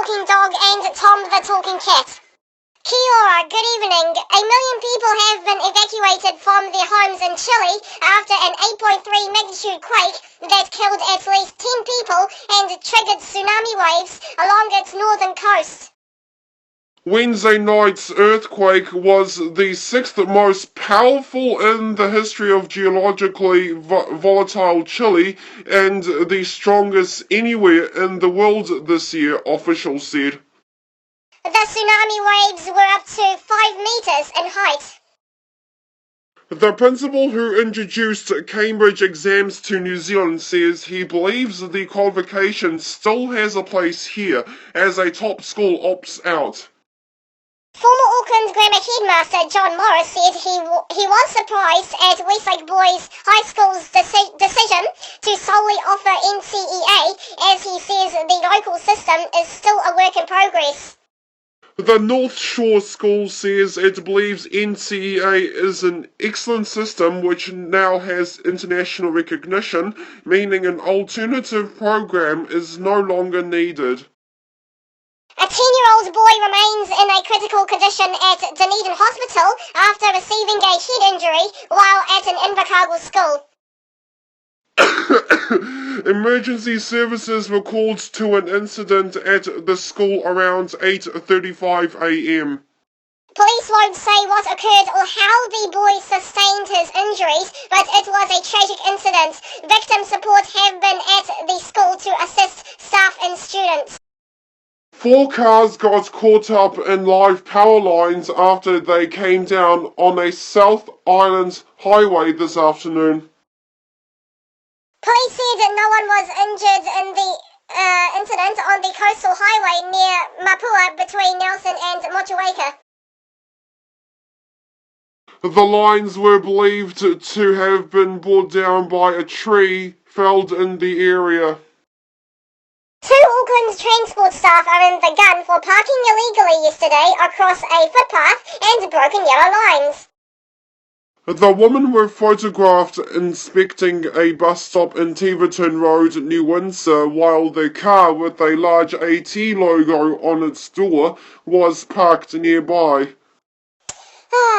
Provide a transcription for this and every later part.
talking dog and Tom the talking cat. Kia ora, good evening. 1 million people have been evacuated from their homes in Chile after an 8.3 magnitude quake that killed at least 10 people and triggered tsunami waves along its northern coast. Wednesday night's earthquake was the sixth most powerful in the history of geologically volatile Chile and the strongest anywhere in the world this year, officials said. The tsunami waves were up to 5 meters in height. The principal who introduced Cambridge exams to New Zealand says he believes the qualification still has a place here as a top school opts out. Former Auckland Grammar headmaster John Morris said he was surprised at Westlake Boys High School's decision to solely offer NCEA, as he says the local system is still a work in progress. The North Shore School says it believes NCEA is an excellent system which now has international recognition, meaning an alternative program is no longer needed. A 10-year-old boy remains in a critical condition at Dunedin Hospital after receiving a head injury while at an Invercargill school. Emergency services were called to an incident at the school around 8:35 a.m. Police won't say what occurred or how the boy sustained his injuries, but it was a tragic incident. Victim support have been at the school to assist staff and students. 4 cars got caught up in live power lines after they came down on a South Island highway this afternoon. Police said that no one was injured in the incident on the coastal highway near Mapua between Nelson and Motueka. The lines were believed to have been brought down by a tree felled in the area. 2 Auckland transport staff are in the gun for parking illegally yesterday across a footpath and broken yellow lines. The women were photographed inspecting a bus stop in Tiverton Road, New Windsor, while their car with a large AT logo on its door was parked nearby.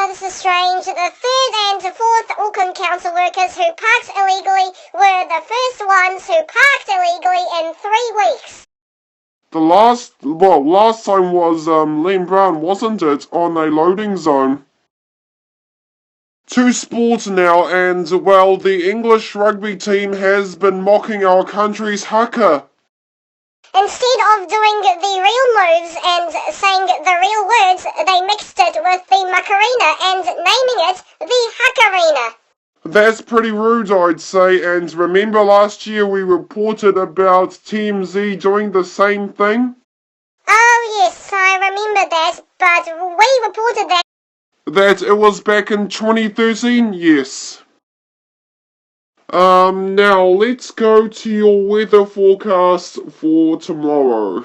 This is strange. The 3rd and 4th Auckland Council workers who parked illegally were the first ones who parked illegally in 3 weeks. The last time was Len Brown, wasn't it, on a loading zone? To sport now, and well, the English rugby team has been mocking our country's haka. Instead of doing the real moves and saying the real words, they mixed it with the Macarena and naming it the Hakarena. That's pretty rude, I'd say, and remember last year we reported about TMZ doing the same thing? Oh yes, I remember that, but we reported that. That it was back in 2013, yes. Now let's go to your weather forecast for tomorrow.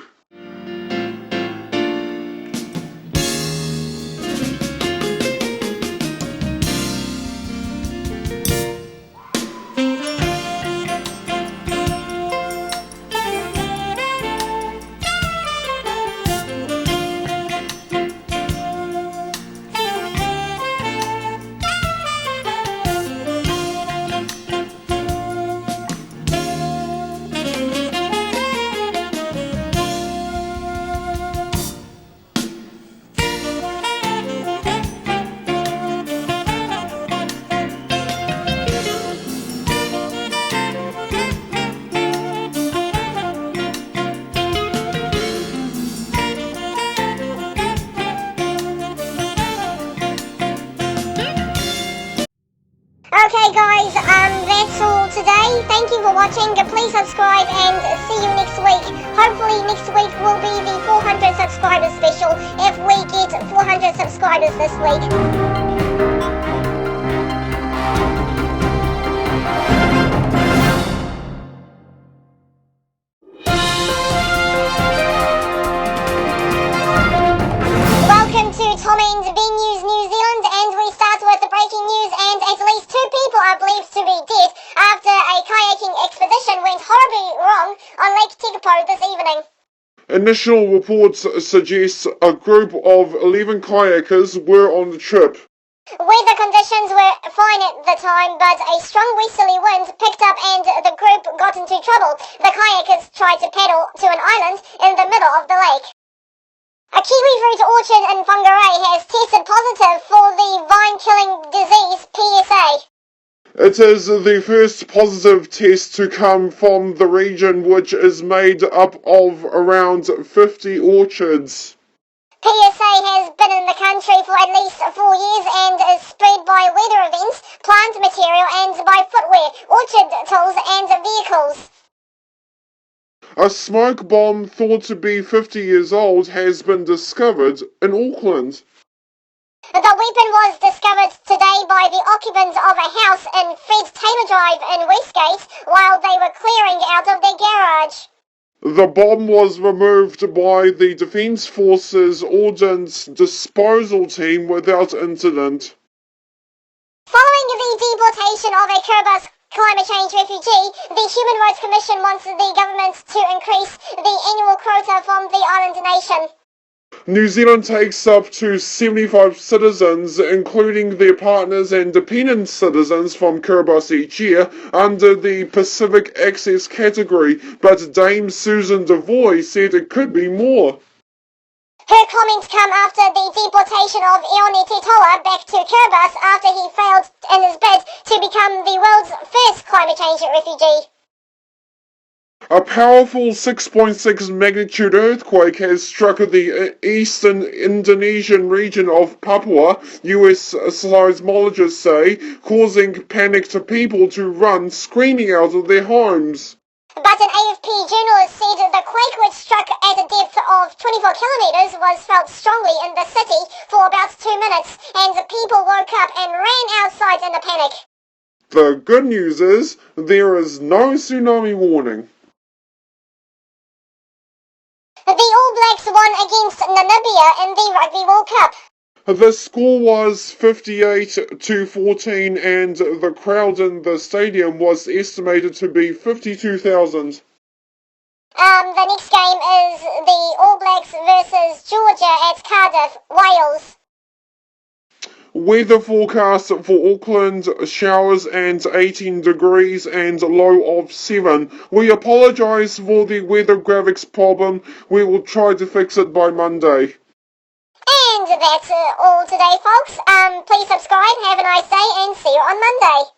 Okay guys, that's all today. Thank you for watching. Please subscribe and see you next week. Hopefully next week will be the 400 subscribers special if we get 400 subscribers this week. Welcome to Tom and Ben News New Zealand, and we start with the breaking news, and at least 2 people are believed to be dead after a kayaking expedition went horribly wrong on Lake Tekapo this evening. In Initial reports suggest a group of 11 kayakers were on the trip. Weather conditions were fine at the time, but a strong westerly wind picked up and the group got into trouble. The kayakers tried to paddle to an island in the middle of the lake. A kiwi fruit orchard in Whangarei has tested positive for the vine-killing disease PSA. It is the first positive test to come from the region, which is made up of around 50 orchards. PSA has been in the country for at least 4 years and is spread by weather events, plant material and by footwear, orchard tools and vehicles. A smoke bomb thought to be 50 years old has been discovered in Auckland. The weapon was discovered today by the occupants of a house in Fred Taylor Drive in Westgate while they were clearing out of their garage. The bomb was removed by the Defence Force's Ordnance Disposal Team without incident. Following the deportation of a Kiribati climate change refugee, the Human Rights Commission wants the government to increase the annual quota from the island nation. New Zealand takes up to 75 citizens, including their partners and dependent citizens from Kiribati each year, under the Pacific Access category, but Dame Susan Devoy said it could be more. Her comments come after the deportation of Ione Tetola back to Kiribati after he failed in his bid to become the world's first climate change refugee. A powerful 6.6 magnitude earthquake has struck the eastern Indonesian region of Papua, US seismologists say, causing panic to people to run screaming out of their homes. But an AFP journalist said the quake, which struck at a depth of 24 kilometres, was felt strongly in the city for about 2 minutes, and people woke up and ran outside in a panic. The good news is, there is no tsunami warning. The All Blacks won against Namibia in the Rugby World Cup. The score was 58-14 and the crowd in the stadium was estimated to be 52,000. The next game is the All Blacks versus Georgia at Cardiff, Wales. Weather forecast for Auckland, showers and 18 degrees and low of 7. We apologise for the weather graphics problem. We will try to fix it by Monday. And that's all today, folks. Please subscribe, have a nice day, and see you on Monday.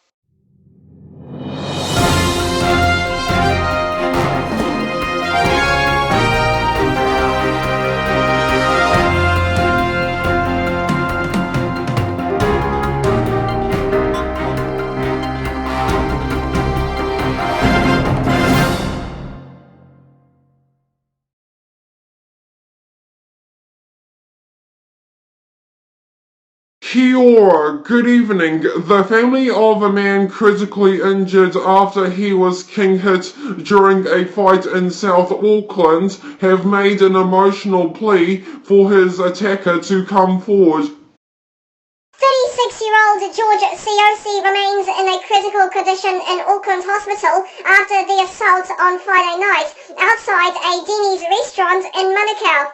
Kia ora, good evening. The family of a man critically injured after he was king hit during a fight in South Auckland have made an emotional plea for his attacker to come forward. 36-year-old George Ciosi remains in a critical condition in Auckland Hospital after the assault on Friday night outside a Denny's restaurant in Manukau.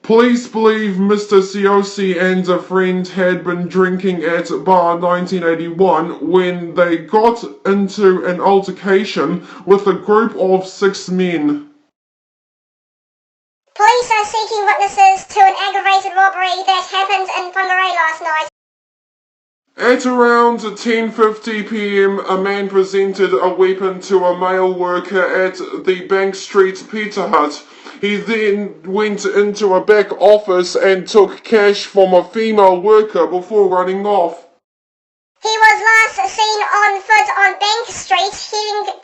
Police believe Mr. Ciosi and a friend had been drinking at Bar 1981 when they got into an altercation with a group of 6 men. Police are seeking witnesses to an aggravated robbery that happened in Whangarei last night. At around 10:50 p.m, a man presented a weapon to a male worker at the Bank Street Pizza Hut. He then went into a back office and took cash from a female worker before running off. He was last seen on foot on Bank Street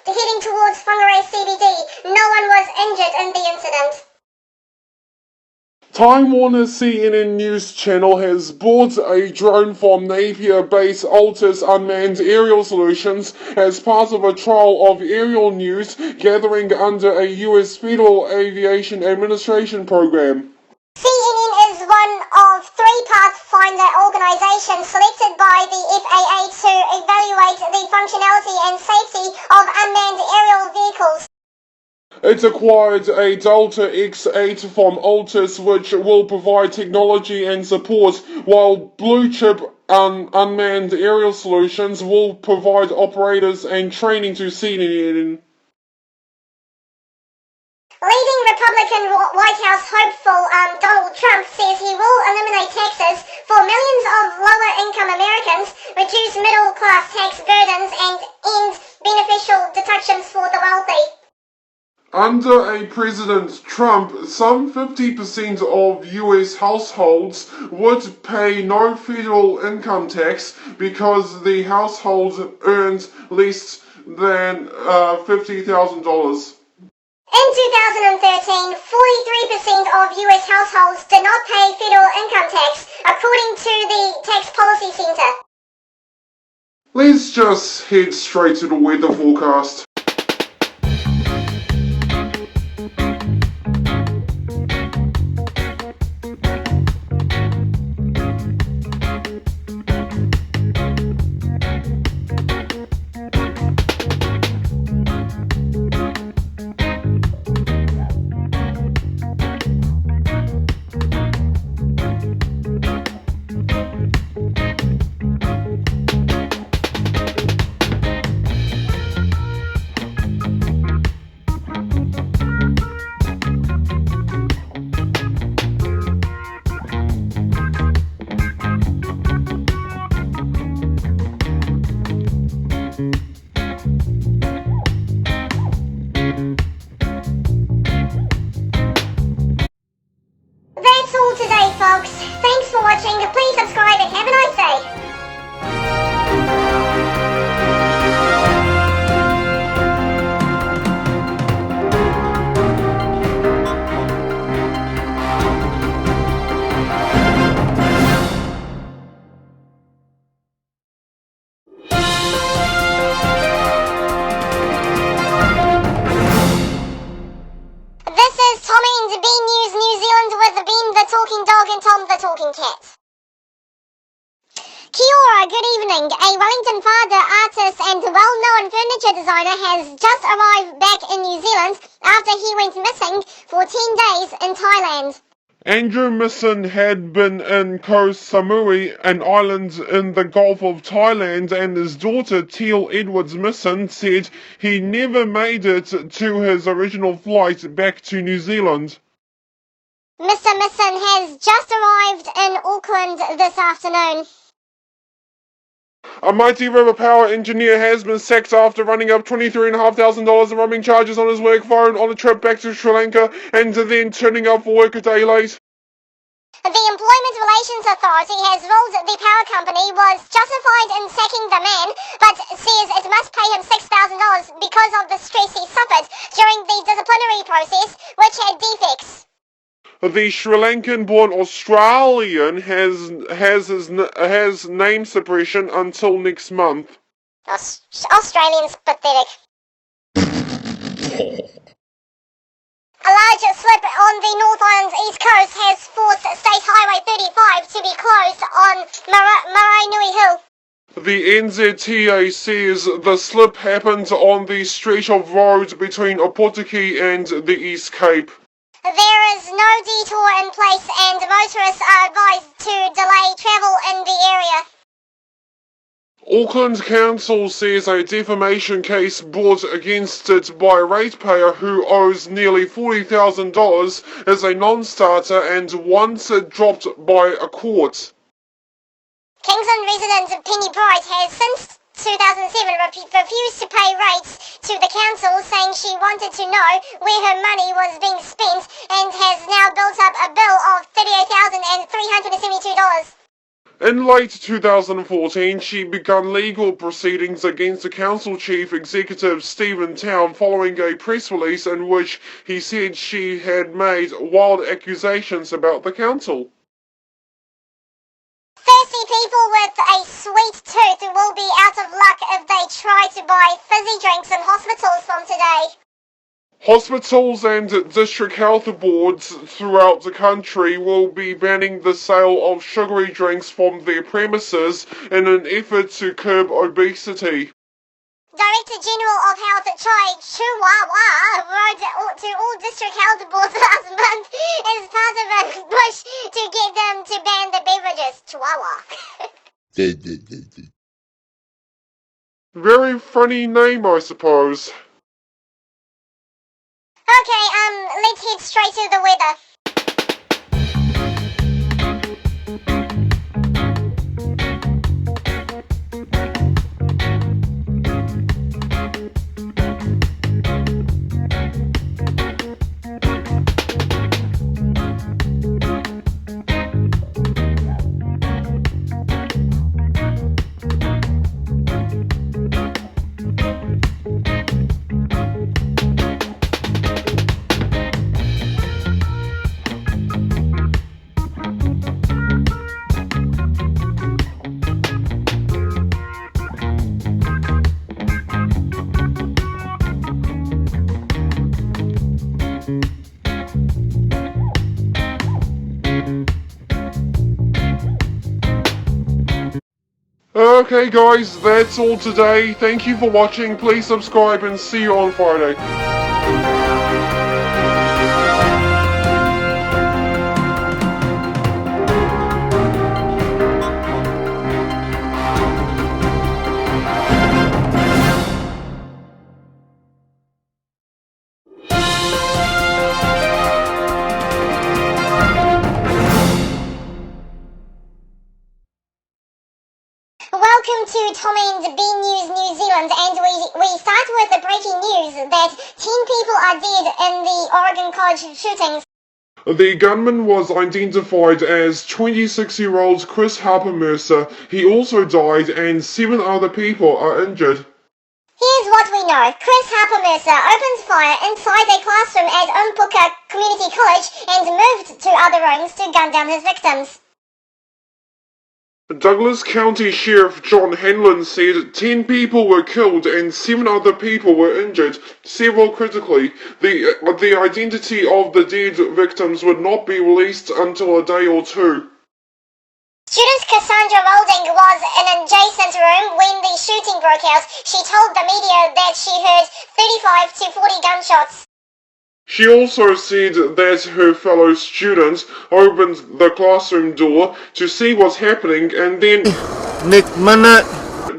heading towards Whangarei CBD. No one was injured in the incident. Time Warner CNN News Channel has bought a drone from Napier-based Altus Unmanned Aerial Solutions as part of a trial of aerial news gathering under a U.S. Federal Aviation Administration program. CNN is one of 3 Pathfinder organizations selected by the FAA to evaluate the functionality and safety of unmanned aerial vehicles. It acquired a Delta X-8 from Altus, which will provide technology and support, while Blue Chip Unmanned Aerial Solutions will provide operators and training to CNN. Leading Republican White House hopeful Donald Trump says he will eliminate taxes for millions of lower-income Americans, reduce middle-class tax burdens, and end beneficial deductions for the wealthy. Under a President Trump, some 50% of US households would pay no federal income tax because the household earned less than $50,000. In 2013, 43% of US households did not pay federal income tax, according to the Tax Policy Center. Let's just head straight to the weather forecast. That's all today, folks. Thanks for watching. Please subscribe and have a nice day. This is Tommy and Bean News New Zealand with Bean the Talking Dog and Tom the Talking Cat. Kia ora, good evening. A Wellington father, artist and well-known furniture designer has just arrived back in New Zealand after he went missing for 10 days in Thailand. Andrew Misson had been in Koh Samui, an island in the Gulf of Thailand, and his daughter Teal Edwards Misson said he never made it to his original flight back to New Zealand. Mr. Misson has just arrived in Auckland this afternoon. A Mighty River Power engineer has been sacked after running up $23,500 in roaming charges on his work phone on a trip back to Sri Lanka and then turning up for work a day late. The Employment Relations Authority has ruled the power company was justified in sacking the man, but says it must pay him $6,000 because of the stress he suffered during the disciplinary process, which had defects. The Sri Lankan-born Australian has name suppression until next month. Australians pathetic. A large slip on the North Island East Coast has forced State Highway 35 to be closed on Maraenui Hill. The NZTA says the slip happened on the stretch of road between Opotiki and the East Cape. There is no detour in place and motorists are advised to delay travel in the area. Auckland Council says a defamation case brought against it by a ratepayer who owes nearly $40,000 is a non-starter and once dropped by a court. Kingsland resident Penny Bright has since 2007 refused to pay rates to the council, saying she wanted to know where her money was being spent and has now built up a bill of $38,372. In late 2014, she began legal proceedings against the council chief executive Stephen Town following a press release in which he said she had made wild accusations about the council. Thirsty people with a sweet tooth will be out of luck if they try to buy fizzy drinks in hospitals from today. Hospitals and district health boards throughout the country will be banning the sale of sugary drinks from their premises in an effort to curb obesity. Director General of Health Chai Chihuahua wrote to all district health boards last month as part of a push to get them to ban the beverages. Chihuahua. Very funny name, I suppose. Okay, let's head straight to the weather. Okay guys, that's all today. Thank you for watching. Please subscribe and see you on Friday. Welcome to Tom and B News New Zealand, and we start with the breaking news that 10 people are dead in the Oregon College shootings. The gunman was identified as 26-year-old Chris Harper Mercer. He also died and 7 other people are injured. Here's what we know. Chris Harper Mercer opened fire inside a classroom at Umpuka Community College and moved to other rooms to gun down his victims. Douglas County Sheriff John Hanlon said 10 people were killed and 7 other people were injured, several critically. The identity of the dead victims would not be released until a day or two. Student Cassandra Rolding was in an adjacent room when the shooting broke out. She told the media that she heard 35 to 40 gunshots. She also said that her fellow students opened the classroom door to see what's happening and then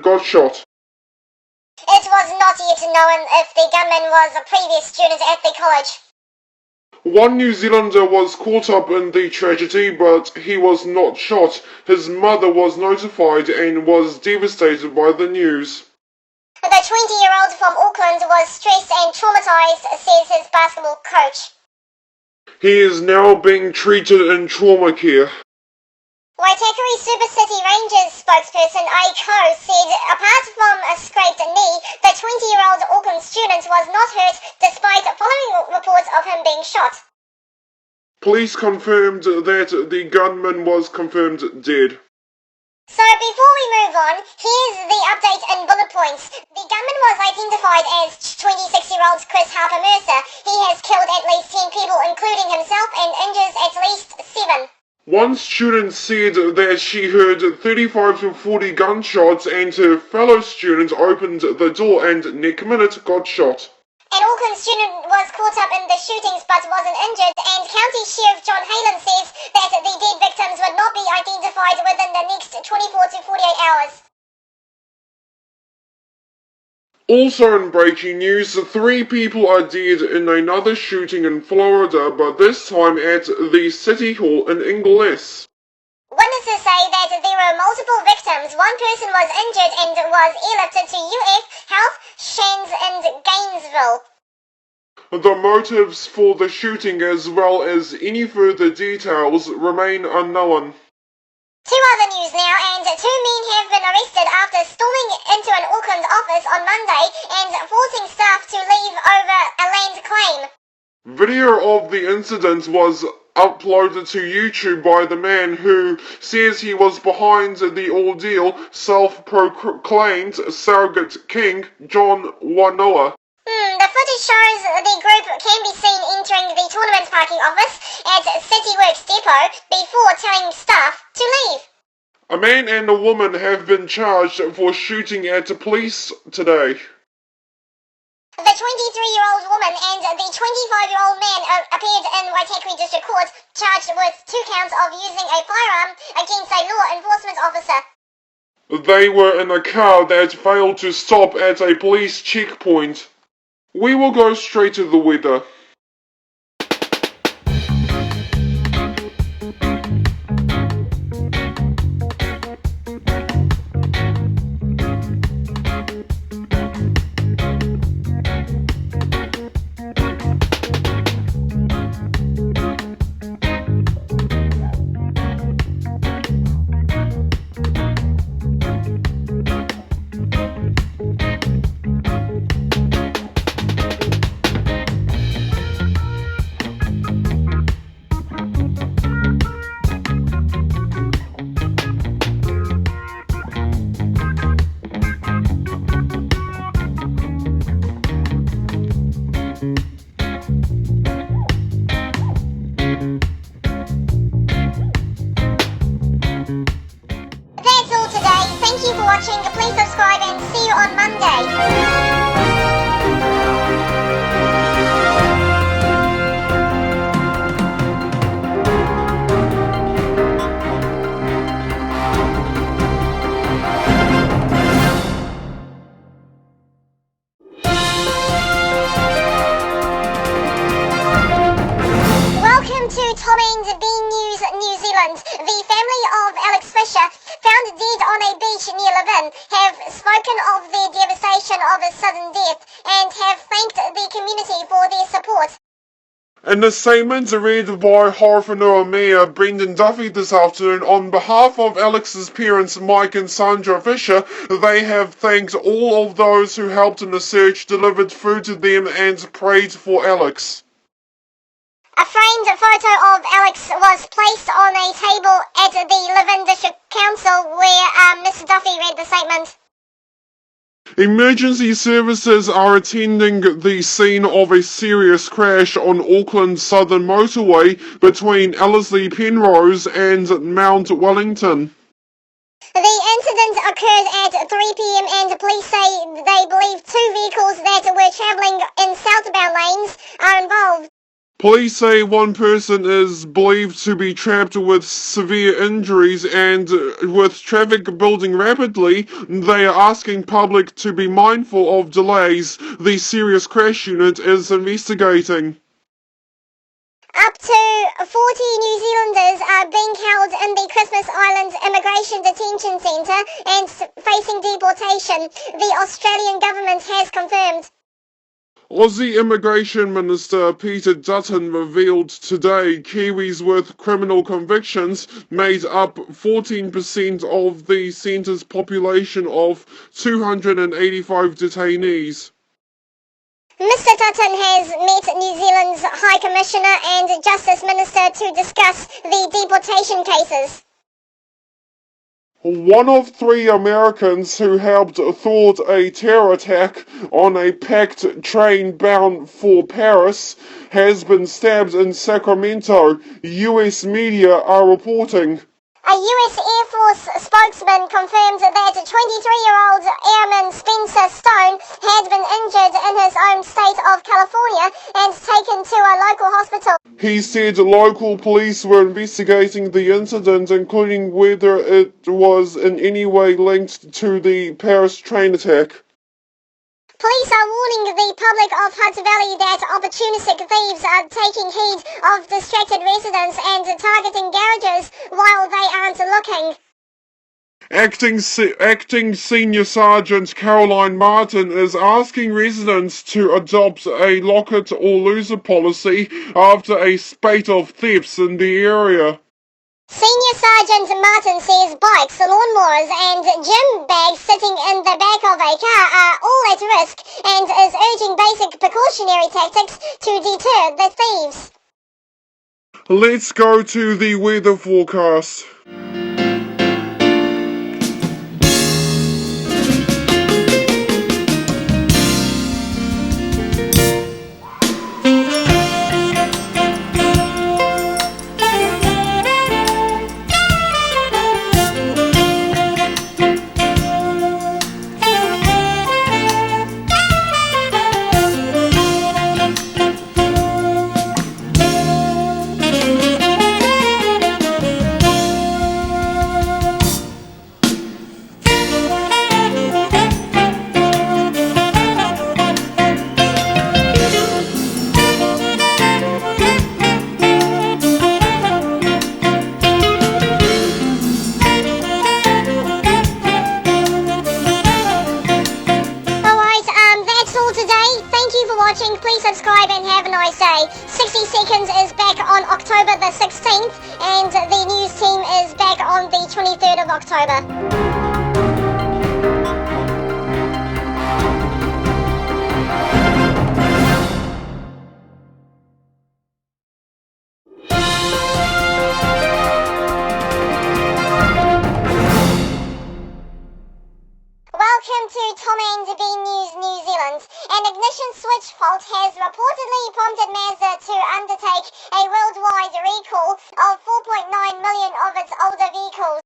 got shot. It was not yet known if the gunman was a previous student at the college. One New Zealander was caught up in the tragedy, but he was not shot. His mother was notified and was devastated by the news. The 20-year-old from Auckland was stressed and traumatized, says his basketball coach. He is now being treated in trauma care. Waitakere Super City Rangers spokesperson Aiko said apart from a scraped knee, the 20-year-old Auckland student was not hurt despite following reports of him being shot. Police confirmed that the gunman was confirmed dead. So before we move on, here's the update in bullet points. The gunman was identified as 26-year-old Chris Harper Mercer. He has killed at least 10 people, including himself, and injures at least 7. One student said that she heard 35 to 40 gunshots and her fellow student opened the door and next minute got shot. An Auckland student was caught up in the shootings but wasn't injured, and County Sheriff John Halen says that the dead victims would not be identified within the next 24 to 48 hours. Also in breaking news, 3 people are dead in another shooting in Florida, but this time at the City Hall in Ingles. Witnesses say that there were multiple victims. One person was injured and was airlifted to UF Health Shands in Gainesville. The motives for the shooting as well as any further details remain unknown. To other news now, and 2 men have been arrested after storming into an Auckland office on Monday and forcing staff to leave over a land claim. Video of the incident was uploaded to YouTube by the man who says he was behind the ordeal, self-proclaimed surrogate king John Wanoa. The footage shows the group can be seen entering the tournament parking office at CityWorks Depot before telling staff to leave. A man and a woman have been charged for shooting at police today. The 23-year-old woman and the 25-year-old man appeared in Waitakere District Court, charged with 2 counts of using a firearm against a law enforcement officer. They were in a car that failed to stop at a police checkpoint. We will go straight to the weather. That's all today. Thank you for watching. Please subscribe and see you on Monday. Welcome to Tom and B News New Zealand. The family of Alex Fisher, found dead on a beach near Levin, have spoken of their devastation of his sudden death and have thanked the community for their support. In a statement read by Horowhenua Mayor Brendan Duffy this afternoon, on behalf of Alex's parents Mike and Sandra Fisher, they have thanked all of those who helped in the search, delivered food to them and prayed for Alex. A framed photo of Alex was placed on a table at the Levin District Council where Mr. Duffy read the statement. Emergency services are attending the scene of a serious crash on Auckland's southern motorway between Ellerslie Penrose and Mount Wellington. The incident occurred at 3 p.m. and police say they believe 2 vehicles that were travelling in southbound lanes are involved. Police say one person is believed to be trapped with severe injuries, and with traffic building rapidly, they are asking public to be mindful of delays. The serious crash unit is investigating. Up to 40 New Zealanders are being held in the Christmas Island Immigration Detention Centre and facing deportation, the Australian government has confirmed. Aussie Immigration Minister Peter Dutton revealed today Kiwis with criminal convictions made up 14% of the centre's population of 285 detainees. Mr. Dutton has met New Zealand's High Commissioner and Justice Minister to discuss the deportation cases. One of 3 Americans who helped thwart a terror attack on a packed train bound for Paris has been stabbed in Sacramento, U.S. media are reporting. A U.S. Air Force spokesman confirmed that 23-year-old Airman Spencer Stone had been injured in his own state of California and taken to a local hospital. He said local police were investigating the incident, including whether it was in any way linked to the Paris train attack. Police are warning the public of Hutt Valley that opportunistic thieves are taking heed of distracted residents and targeting garages while they aren't looking. Acting Senior Sergeant Caroline Martin is asking residents to adopt a lock it or lose it policy after a spate of thefts in the area. Senior Sergeant Martin says bikes, lawnmowers and gym bags sitting in the back of a car are all at risk and is urging basic precautionary tactics to deter the thieves. Let's go to the weather forecast. 15th, and the news team is back on the 23rd of October. Welcome to Tom and Bean News New Zealand. An ignition switch fault has reportedly prompted Mazda to undertake a worldwide recall of 4.9 million of its older vehicles.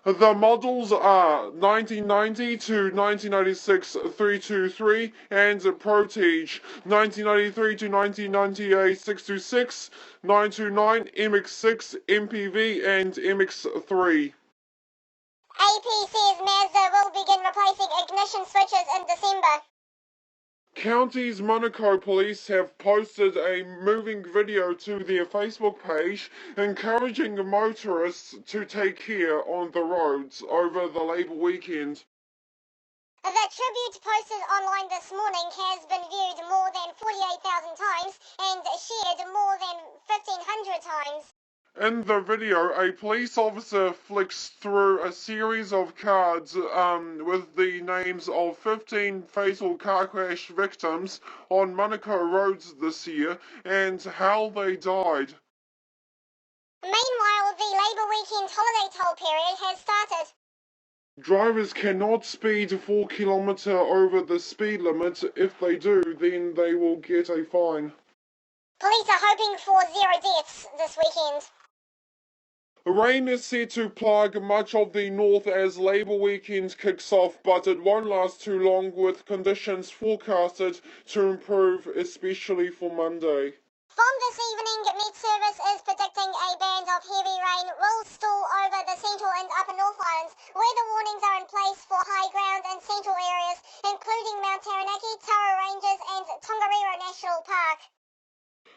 The models are 1990 to 1996 323 and Protige, 1993 to 1998 626, 929, MX6, MPV and MX3. AP says Mazda will begin replacing ignition switches in December. County's Monaco police have posted a moving video to their Facebook page encouraging motorists to take care on the roads over the Labour weekend. The tribute posted online this morning has been viewed more than 48,000 times and shared more than 1,500 times. In the video, a police officer flicks through a series of cards with the names of 15 fatal car crash victims on Monaco roads this year and how they died. Meanwhile, the Labour weekend holiday toll period has started. Drivers cannot speed 4 km over the speed limit. If they do, then they will get a fine. Police are hoping for 0 deaths this weekend. Rain is set to plague much of the north as Labour weekend kicks off, but it won't last too long with conditions forecasted to improve, especially for Monday. From this evening, Met Service is predicting a band of heavy rain will stall over the central and upper North Islands. Weather warnings are in place for high ground and central areas, including Mount Taranaki, Tara Ranges and Tongariro National Park.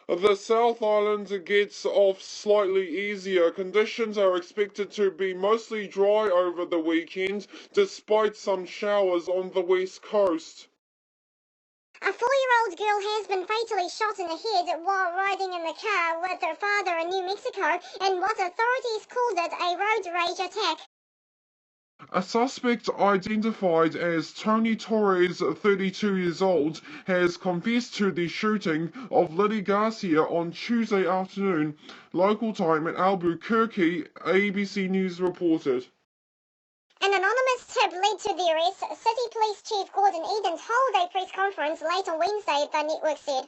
The South Island gets off slightly easier. Conditions are expected to be mostly dry over the weekend, despite some showers on the west coast. A 4-year-old girl has been fatally shot in the head while riding in the car with her father in New Mexico in what authorities called it a road rage attack. A suspect identified as Tony Torres, 32 years old, has confessed to the shooting of Liddy Garcia on Tuesday afternoon, local time in Albuquerque, ABC News reported. An anonymous tip led to the arrest. City Police Chief Gordon Eden told a press conference late on Wednesday, the network said.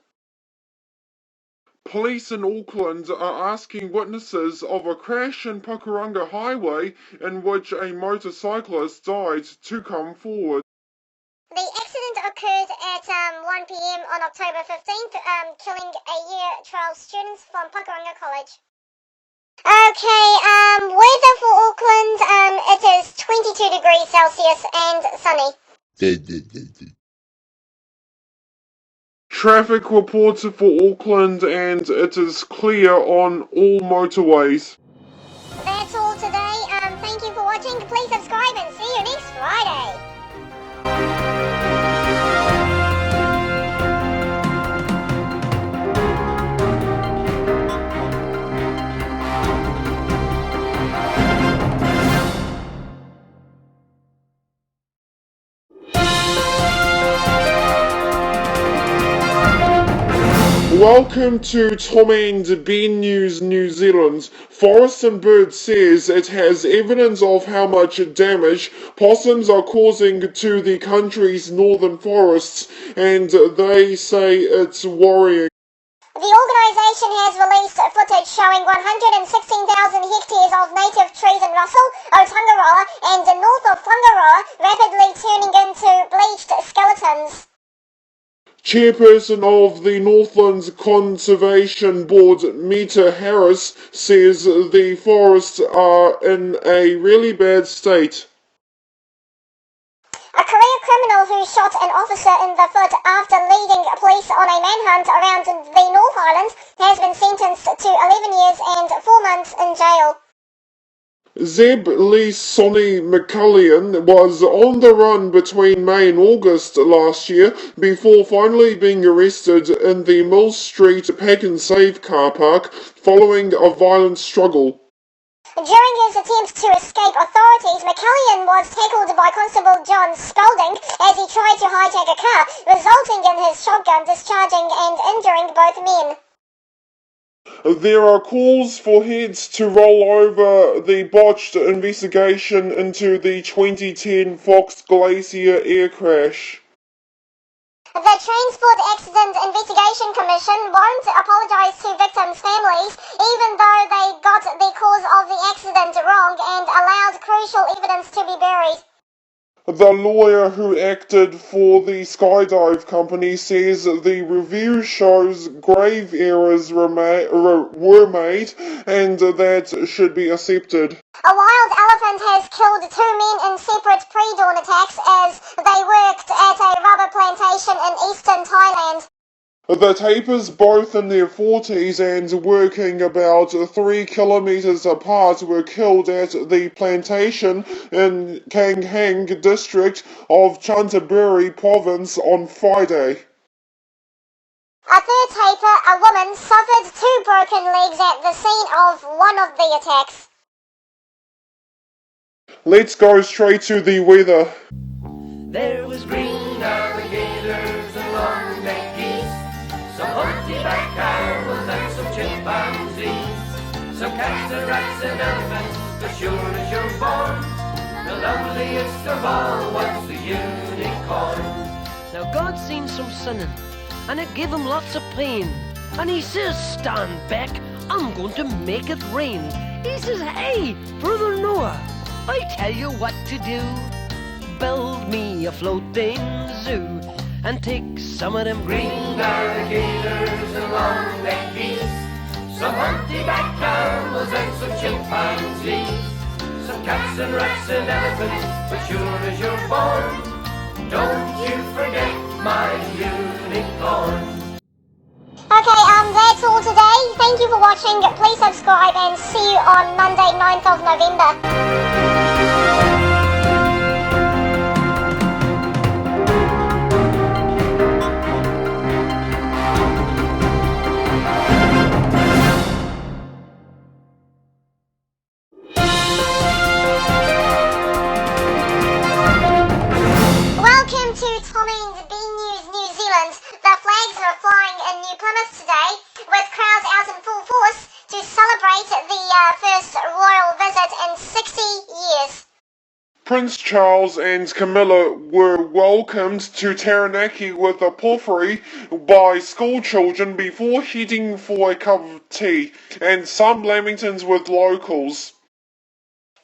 Police in Auckland are asking witnesses of a crash in Pukerunga Highway in which a motorcyclist died to come forward. The accident occurred at 1 p.m. on October 15th, killing a Year 12 students from Pukerunga College. Okay, weather for Auckland, it is 22 degrees Celsius and sunny. Traffic reports for Auckland and it is clear on all motorways. That's all today. Thank you for watching. Please subscribe and see you next Friday. Welcome to Tom and Bean News New Zealand. Forest and Bird says it has evidence of how much damage possums are causing to the country's northern forests, and they say it's worrying. The organisation has released footage showing 116,000 hectares of native trees in Russell, Otangaroa and north of Whangaroa rapidly turning into bleached skeletons. Chairperson of the Northlands Conservation Board, Meta Harris, says the forests are in a really bad state. A career criminal who shot an officer in the foot after leading police on a manhunt around the North Island has been sentenced to 11 years and 4 months in jail. Zeb Lee Sonny McCullion was on the run between May and August last year before finally being arrested in the Mill Street Pack and Save car park following a violent struggle. During his attempts to escape authorities, McCullion was tackled by Constable John Spalding as he tried to hijack a car, resulting in his shotgun discharging and injuring both men. There are calls for heads to roll over the botched investigation into the 2010 Fox Glacier air crash. The Transport Accident Investigation Commission won't apologise to victims' families, even though they got the cause of the accident wrong and allowed crucial evidence to be buried. The lawyer who acted for the skydive company says the review shows grave errors were made and that should be accepted. A wild elephant has killed 2 men in separate pre-dawn attacks as they worked at a rubber plantation in eastern Thailand. The tapers, both in their 40s and working about 3 kilometers apart, were killed at the plantation in Kanghang district of Chantaburi province on Friday. A third taper, a woman, suffered 2 broken legs at the scene of one of the attacks. Let's go straight to the weather. There was green alligators and long-necked geese, some hunchback owls and some chimpanzees, some cats and rats and elephants, as sure as you're born. The loveliest of all was the unicorn. Now God seen some sinning, and it gave him lots of pain. And he says, stand back, I'm going to make it rain. He says, hey, brother Noah, I tell you what to do. Build me a floating zoo and take some of them Green alligators and long-necked geese, some hunchback owls and some chimpanzees, some cats and rats and elephants, but sure as you're born, don't you forget my unicorn. Okay, that's all today. Thank you for watching. Please subscribe and see you on Monday, 9th of November. Welcome to Tom and B News New Zealand. The flags are flying in New Plymouth today, with crowds out in full force to celebrate the first royal visit in 60 years. Prince Charles and Camilla were welcomed to Taranaki with a porphyry by school children before heading for a cup of tea, and some lamingtons with locals.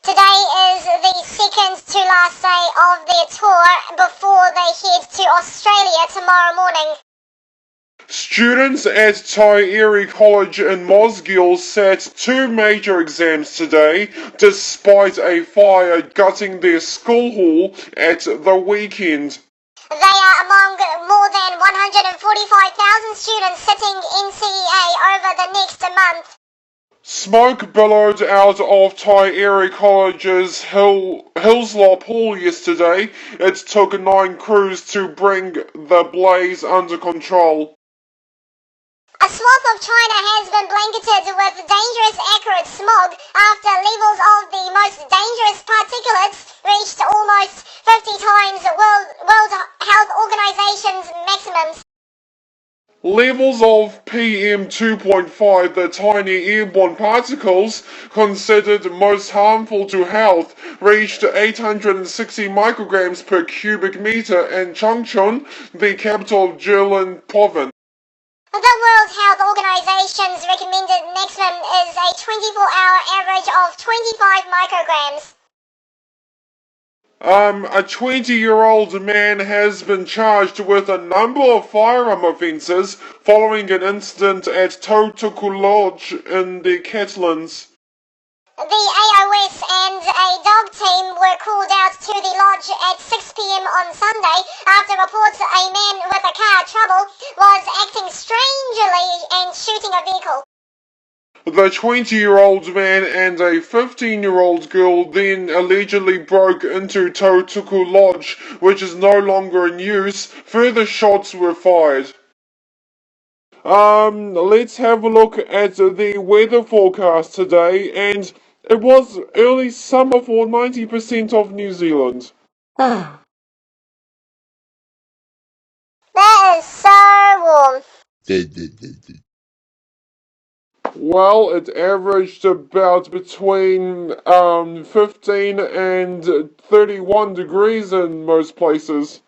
Today is the second to last day of their tour before they head to Australia tomorrow morning. Students at Tairi College in Mosgiel sat 2 major exams today, despite a fire gutting their school hall at the weekend. They are among more than 145,000 students sitting NCEA over the next month. Smoke billowed out of Tairi College's Hillslop Hall yesterday. It took 9 crews to bring the blaze under control. A swath of China has been blanketed with dangerous acrid smog after levels of the most dangerous particulates reached almost 50 times World Health Organization's maximums. Levels of PM 2.5, the tiny airborne particles considered most harmful to health, reached 860 micrograms per cubic meter in Changchun, the capital of Jilin province. The World Health Organization's recommended maximum is a 24-hour average of 25 micrograms. A 20-year-old man has been charged with a number of firearm offences following an incident at Tautuku Lodge in the Catlins. The AOS and a dog team were called out to the lodge at 6 p.m. on Sunday after reports a man with a car trouble was acting strangely and shooting a vehicle. The 20-year-old man and a 15-year-old girl then allegedly broke into Tautuku Lodge, which is no longer in use. Further shots were fired. Let's have a look at the weather forecast today, and it was early summer for 90% of New Zealand. That is so warm. Well, it averaged about between 15 and 31 degrees in most places.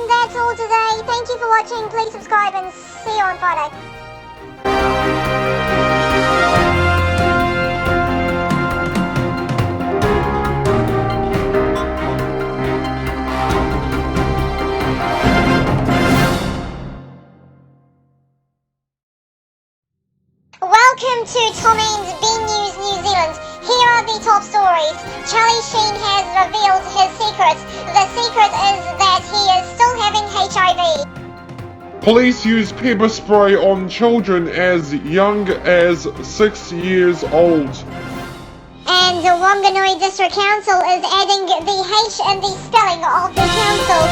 That's all today. Thank you for watching. Please subscribe and see you on Friday. Welcome to Tom Ann's B News New Zealand. Here are the top stories. Charlie Sheen has revealed his secret. The secret is that he is still having HIV. Police use pepper spray on children as young as 6 years old. And the Wanganui District Council is adding the H in the spelling of the council.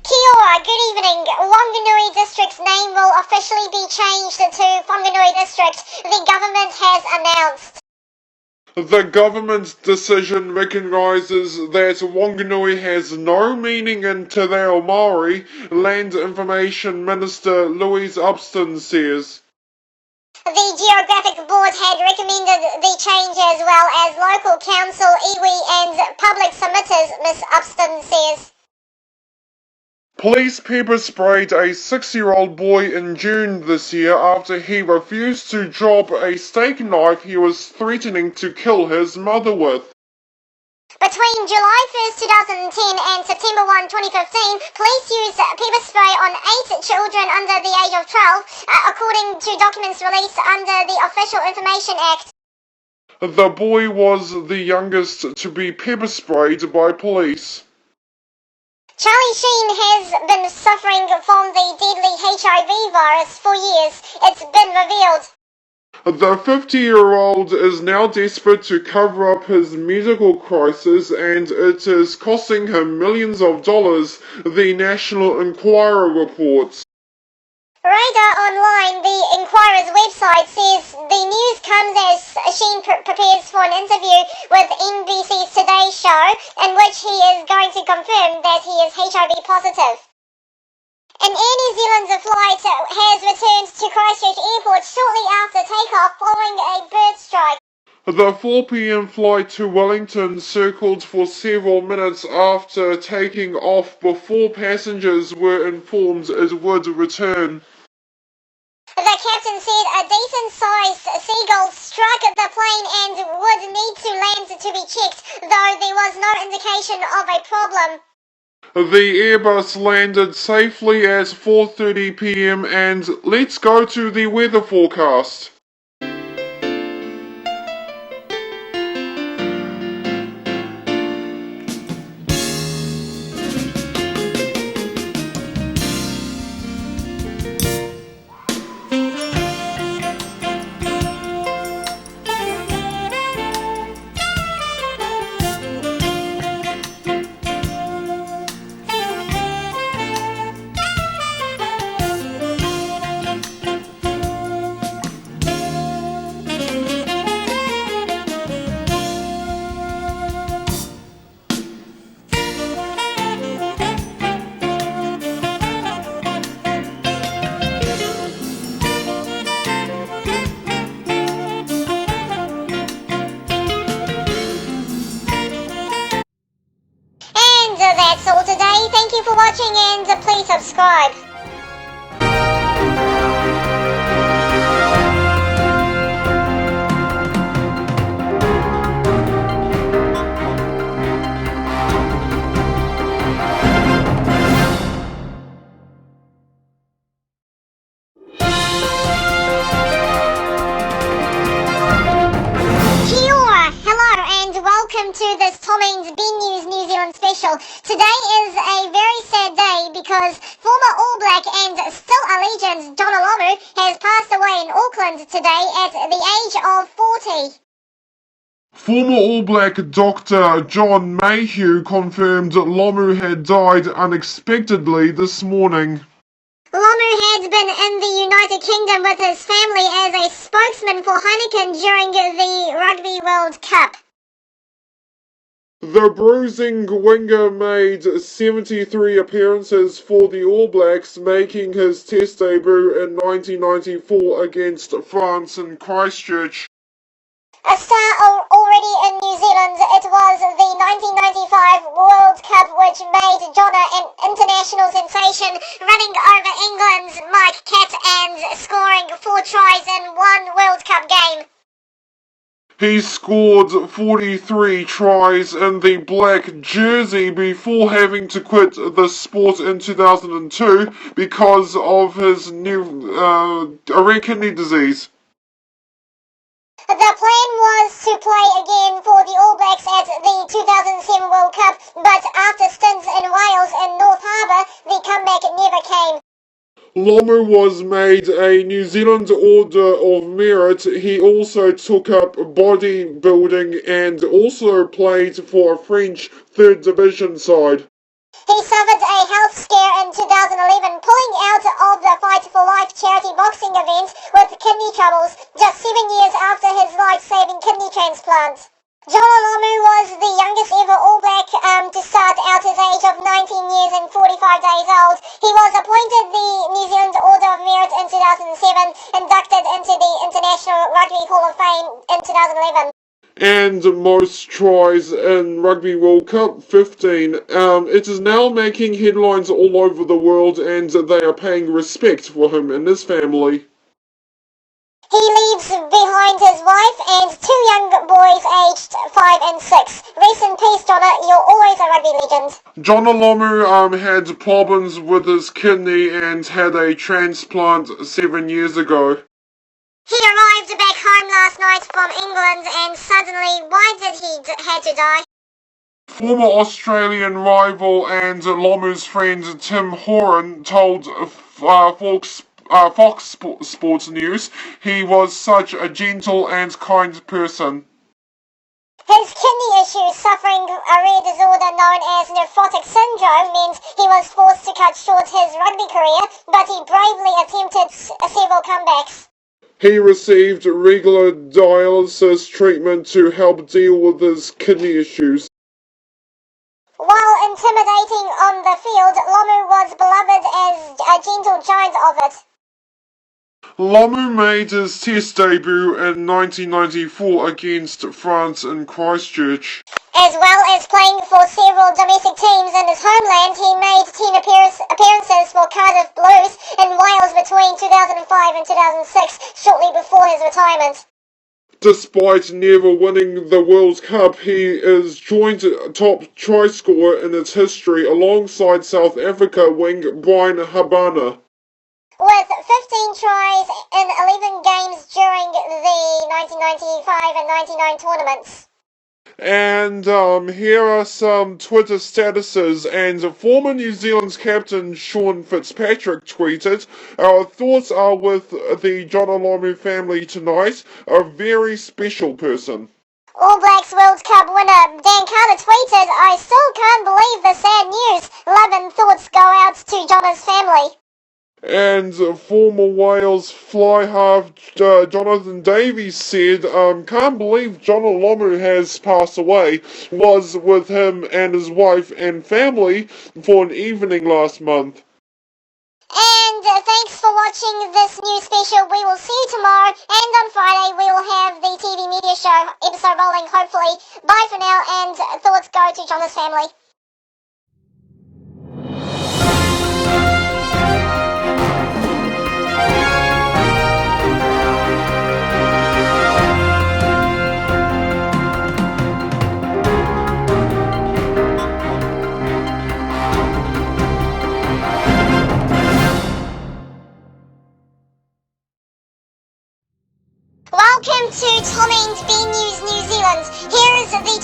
Kia ora, good evening. Wanganui District's name will officially be changed to Whanganui District. The government has announced. The government's decision recognises that Wanganui has no meaning in Te Reo Māori, Land Information Minister Louise Upston says. The Geographic Board had recommended the change as well as local council, iwi and public submitters, Ms Upston says. Police pepper sprayed a 6-year-old boy in June this year after he refused to drop a steak knife he was threatening to kill his mother with. Between July 1st, 2010 and September 1, 2015, police used pepper spray on 8 children under the age of 12, according to documents released under the Official Information Act. The boy was the youngest to be pepper sprayed by police. Charlie Sheen has been suffering from the deadly HIV virus for years. It's been revealed. The 50-year-old is now desperate to cover up his medical crisis, and it is costing him millions of dollars, the National Enquirer reports. Radar Online, the Enquirer's website, says the news comes as Sheen prepares for an interview with NBC's Today Show, in which he is going to confirm that he is HIV positive. An Air New Zealand flight has returned to Christchurch Airport shortly after takeoff following a bird strike. The 4 p.m. flight to Wellington circled for several minutes after taking off before passengers were informed it would return. The captain said a decent-sized seagull struck the plane and would need to land to be checked, though there was no indication of a problem. The Airbus landed safely at 4:30 p.m. and let's go to the weather forecast. Thank you for watching and please subscribe. Kia ora, hello and welcome to this Tom and Ben News New Zealand special. Today is a very sad day because former All Black and still a legend Jonah Lomu has passed away in Auckland today at the age of 40. Former All Black Dr. John Mayhew confirmed Lomu had died unexpectedly this morning. Lomu had been in the United Kingdom with his family as a spokesman for Heineken during the Rugby World Cup. The bruising winger made 73 appearances for the All Blacks, making his Test debut in 1994 against France in Christchurch. A star already in New Zealand, it was the 1995 World Cup which made Jonah an international sensation, running over England's Mike Catt and scoring 4 tries in one World Cup game. He scored 43 tries in the black jersey before having to quit the sport in 2002 because of his new rare kidney disease. The plan was to play again for the All Blacks at the 2007 World Cup, but after stints in Wales and North Harbour, the comeback never came. Lomu was made a New Zealand Order of Merit. He also took up bodybuilding and also played for a French third division side. He suffered a health scare in 2011, pulling out of the Fight for Life charity boxing event with kidney troubles, just 7 years after his life-saving kidney transplant. Jonah Lomu was the youngest ever All Black to start out his age of 19 years and 45 days old. He was appointed the New Zealand Order of Merit in 2007, inducted into the International Rugby Hall of Fame in 2011. And most tries in Rugby World Cup, 15. It is now making headlines all over the world, and they are paying respect for him and his family. He leaves behind his wife and 2 young boys aged 5 and 6. Rest in peace, Jonah. You're always a rugby legend. Jonah Lomu had problems with his kidney and had a transplant 7 years ago. He arrived back home last night from England and suddenly, why did he had to die? Former Australian rival and Lomu's friend Tim Horan told Fox Sports News he was such a gentle and kind person. His kidney issues, suffering a rare disorder known as nephrotic syndrome, meant he was forced to cut short his rugby career, but he bravely attempted several comebacks. He received regular dialysis treatment to help deal with his kidney issues. While intimidating on the field, Lomu was beloved as a gentle giant of it. Lomu made his Test debut in 1994 against France in Christchurch. As well as playing for several domestic teams in his homeland, he made 10 appearances for Cardiff Blues in Wales between 2005 and 2006, shortly before his retirement. Despite never winning the World Cup, he is joint top try scorer in its history alongside South Africa wing Brian Habana. With 15 tries in 11 games during the 1995 and 99 tournaments. And here are some Twitter statuses, and former New Zealand's captain Sean Fitzpatrick tweeted, "Our thoughts are with the Jonah Lomu family tonight, a very special person." All Blacks World Cup winner Dan Carter tweeted, "I still can't believe the sad news. Love and thoughts go out to Jonah's family." And former Wales fly half Jonathan Davies said, "Can't believe Jonah Lomu has passed away. Was with him and his wife and family for an evening last month." And thanks for watching this new special. We will see you tomorrow, and on Friday we will have the TV media show episode rolling, hopefully. Bye for now, and thoughts go to Jonah's family.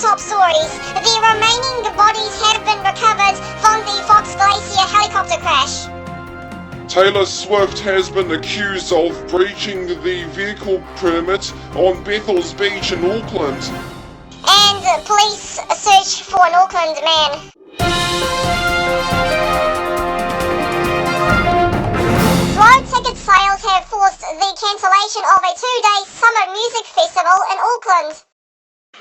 top stories. The remaining bodies have been recovered from the Fox Glacier helicopter crash. Taylor Swift has been accused of breaching the vehicle permit on Bethel's Beach in Auckland. And police search for an Auckland man. Slow ticket sales have forced the cancellation of a 2-day summer music festival in Auckland.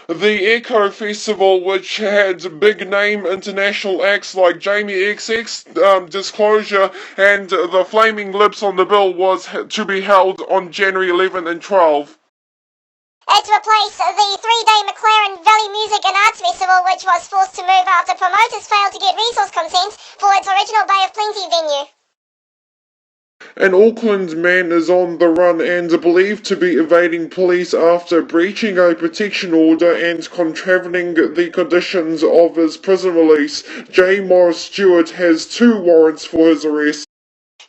The Echo Festival, which had big-name international acts like Jamie XX, Disclosure, and the Flaming Lips on the bill, was to be held on January 11 and 12. It replaced the 3-day McLaren Valley Music and Arts Festival, which was forced to move after promoters failed to get resource consent for its original Bay of Plenty venue. An Auckland man is on the run and believed to be evading police after breaching a protection order and contravening the conditions of his prison release. J. Morris Stewart has 2 warrants for his arrest.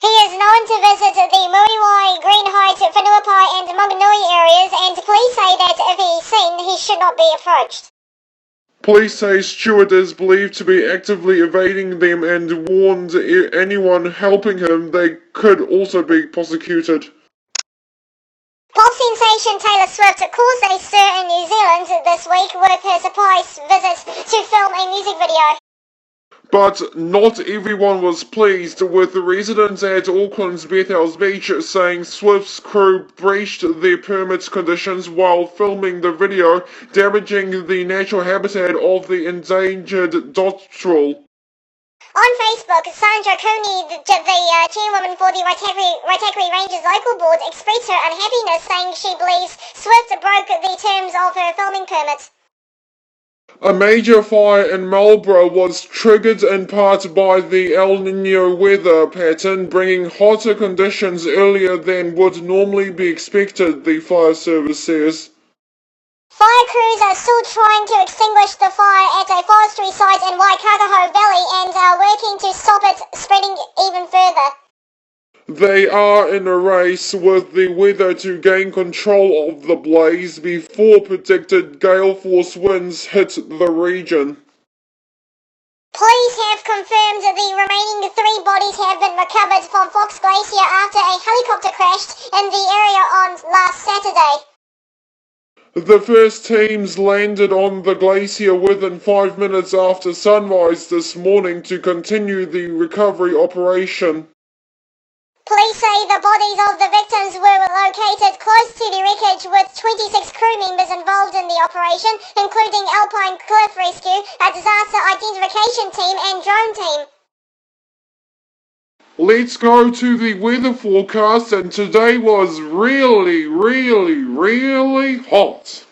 He is known to visit the Muriwai, Green Heights, Whanuapai and Manganui areas, and police say that if he's seen, he should not be approached. Police say Stewart is believed to be actively evading them and warned anyone helping him they could also be prosecuted. Pop sensation Taylor Swift caused a stir in New Zealand this week with her surprise visit to film a music video. But not everyone was pleased, with the residents at Auckland's Bethel's Beach saying Swift's crew breached their permit conditions while filming the video, damaging the natural habitat of the endangered dotterel. On Facebook, Sandra Cooney, the chairwoman for the Waitakere Rangers local board, expressed her unhappiness, saying she believes Swift broke the terms of her filming permit. A major fire in Marlborough was triggered in part by the El Niño weather pattern, bringing hotter conditions earlier than would normally be expected, the fire service says. Fire crews are still trying to extinguish the fire at a forestry site in Waikato Valley and are working to stop it spreading even further. They are in a race with the weather to gain control of the blaze before predicted gale force winds hit the region. Police have confirmed the remaining 3 bodies have been recovered from Fox Glacier after a helicopter crashed in the area on last Saturday. The first teams landed on the glacier within 5 minutes after sunrise this morning to continue the recovery operation. Police say the bodies of the victims were located close to the wreckage with 26 crew members involved in the operation, including Alpine Cliff Rescue, a disaster identification team and drone team. Let's go to the weather forecast, and today was really hot.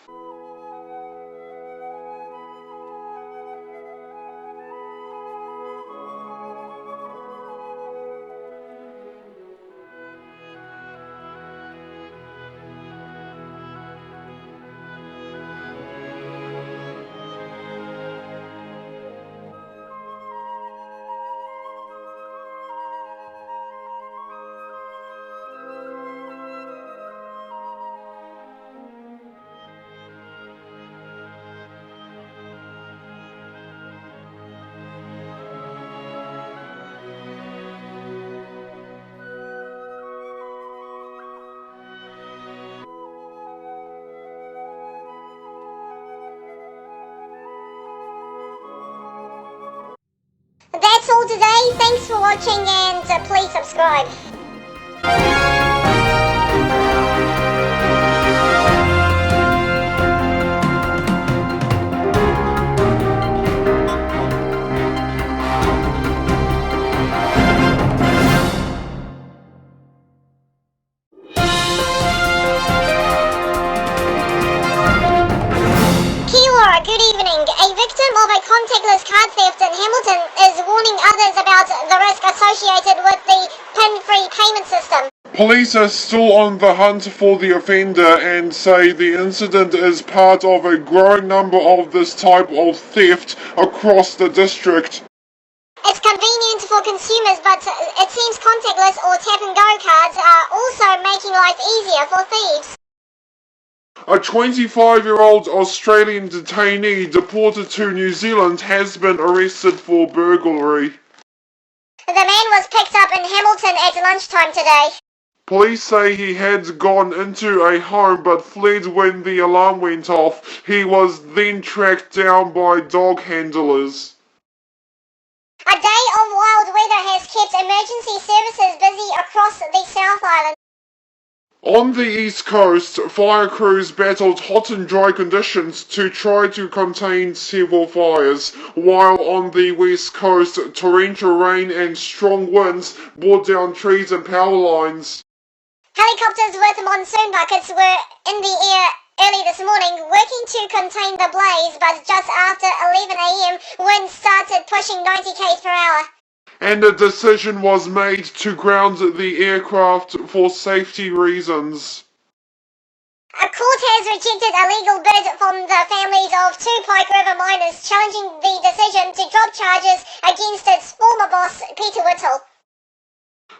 That's all today. Thanks for watching and please subscribe. Good evening. A victim of a contactless card theft in Hamilton is warning others about the risk associated with the PIN-free payment system. Police are still on the hunt for the offender and say the incident is part of a growing number of this type of theft across the district. It's convenient for consumers, but it seems contactless or tap-and-go cards are also making life easier for thieves. A 25-year-old Australian detainee deported to New Zealand has been arrested for burglary. The man was picked up in Hamilton at lunchtime today. Police say he had gone into a home but fled when the alarm went off. He was then tracked down by dog handlers. A day of wild weather has kept emergency services busy across the South Island. On the East Coast, fire crews battled hot and dry conditions to try to contain several fires, while on the West Coast, torrential rain and strong winds brought down trees and power lines. Helicopters with monsoon buckets were in the air early this morning, working to contain the blaze, but just after 11 a.m., winds started pushing 90 km per hour. And a decision was made to ground the aircraft for safety reasons. A court has rejected a legal bid from the families of two Pike River miners, challenging the decision to drop charges against its former boss, Peter Whittle.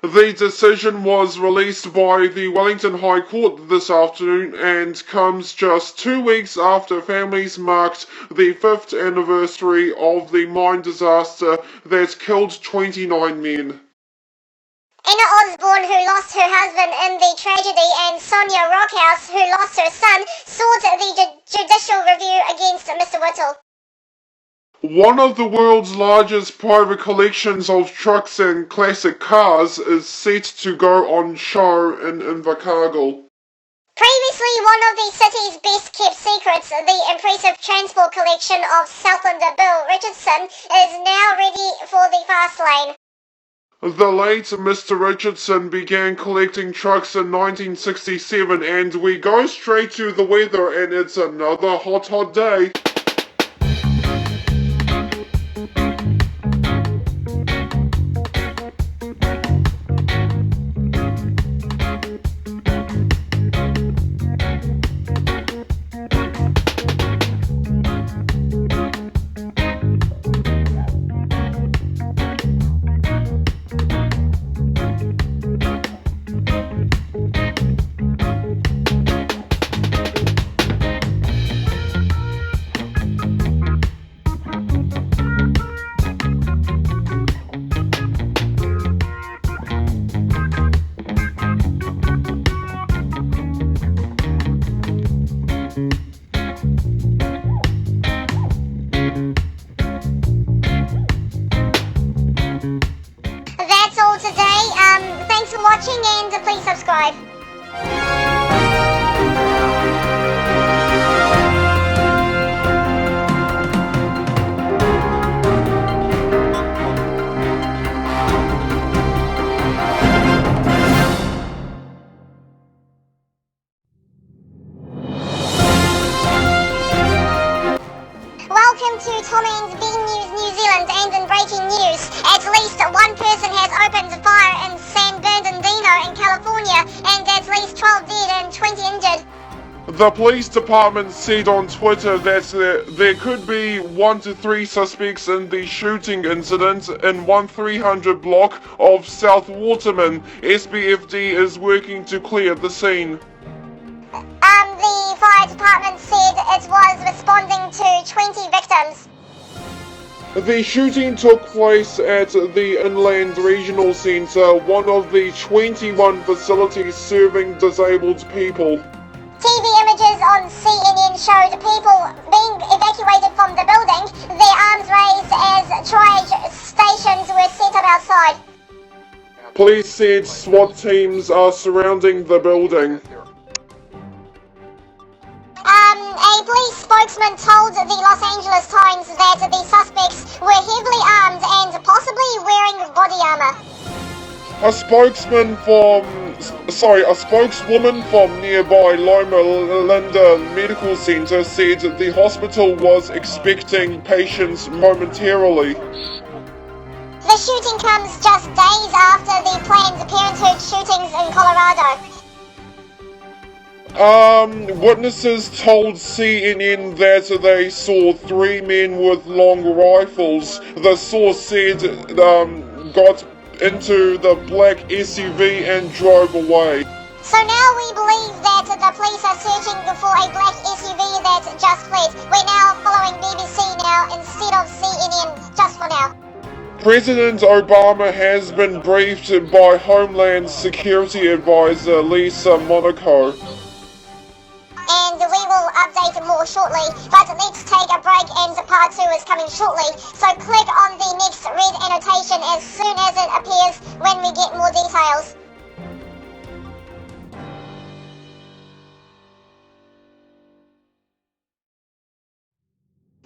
The decision was released by the Wellington High Court this afternoon and comes just 2 weeks after families marked the 5th anniversary of the mine disaster that killed 29 men. Anna Osborne, who lost her husband in the tragedy, and Sonia Rockhouse, who lost her son, sought the judicial review against Mr. Whittle. One of the world's largest private collections of trucks and classic cars is set to go on show in Invercargill. Previously one of the city's best kept secrets, the impressive transport collection of Southlander Bill Richardson is now ready for the fast lane. The late Mr. Richardson began collecting trucks in 1967, and we go straight to the weather, and it's another hot day. That's all today. Thanks for watching, and please subscribe. Welcome to Tom and Ben News New Zealand, and in breaking news, at least one person has opened fire in San Bernardino in California, and at least 12 dead and 20 injured. The police department said on Twitter that there could be 1 to 3 suspects in the shooting incident in 1300 block of South Waterman. SBFD is working to clear the scene. The fire department said it was responding to 20 victims. The shooting took place at the Inland Regional Centre, one of the 21 facilities serving disabled people. TV images on CNN showed people being evacuated from the building, their arms raised as triage stations were set up outside. Police said SWAT teams are surrounding the building. A police spokesman told the Los Angeles Times that the suspects were heavily armed and possibly wearing body armor. A spokeswoman from nearby Loma Linda Medical Center said the hospital was expecting patients momentarily. The shooting comes just days after the Planned Parenthood shootings in Colorado. Witnesses told CNN that they saw 3 men with long rifles. The source said got into the black SUV and drove away. So now we believe that the police are searching for a black SUV that just fled. We're now following BBC now instead of CNN, just for now. President Obama has been briefed by Homeland Security Advisor Lisa Monaco. And we will update more shortly, but let's take a break and part 2 is coming shortly. So click on the next red annotation as soon as it appears when we get more details.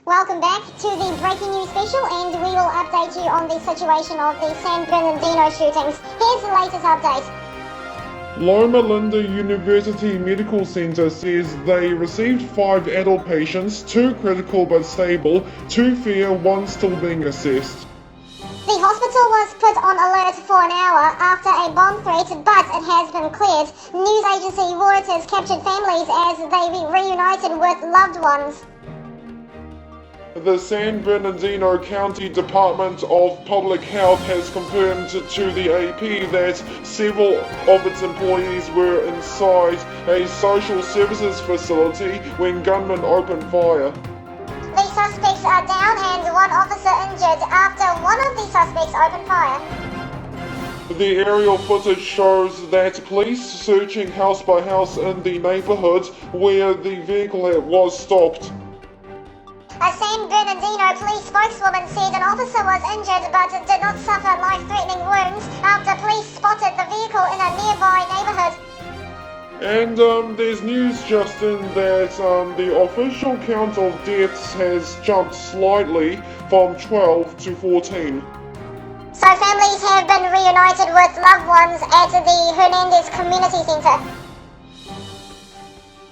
Welcome back to the breaking news special, and we will update you on the situation of the San Bernardino shootings. Here's the latest update. Loma Linda University Medical Center says they received 5 adult patients, 2 critical but stable, 2 fair, 1 still being assessed. The hospital was put on alert for an hour after a bomb threat, but it has been cleared. News agency Reuters captured families as they reunited with loved ones. The San Bernardino County Department of Public Health has confirmed to the AP that several of its employees were inside a social services facility when gunmen opened fire. The suspects are down and 1 officer injured after one of the suspects opened fire. The aerial footage shows that police searching house by house in the neighborhood where the vehicle was stopped. A San Bernardino police spokeswoman said an officer was injured but did not suffer life-threatening wounds after police spotted the vehicle in a nearby neighborhood. And there's news, Justin, that the official count of deaths has jumped slightly from 12 to 14. So families have been reunited with loved ones at the Hernandez Community Center.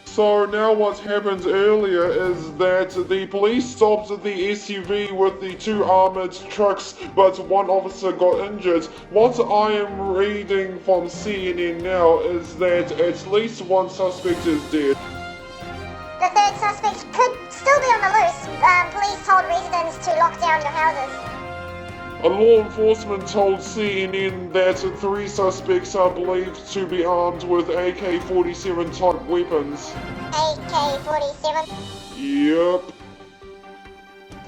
So now what happened earlier is that the police stopped the SUV with the 2 armored trucks, but 1 officer got injured. What I am reading from CNN now is that at least 1 suspect is dead. The 3rd suspect could still be on the loose. Police told residents to lock down your houses. A law enforcement told CNN that 3 suspects are believed to be armed with AK-47 type weapons. AK-47? Yep.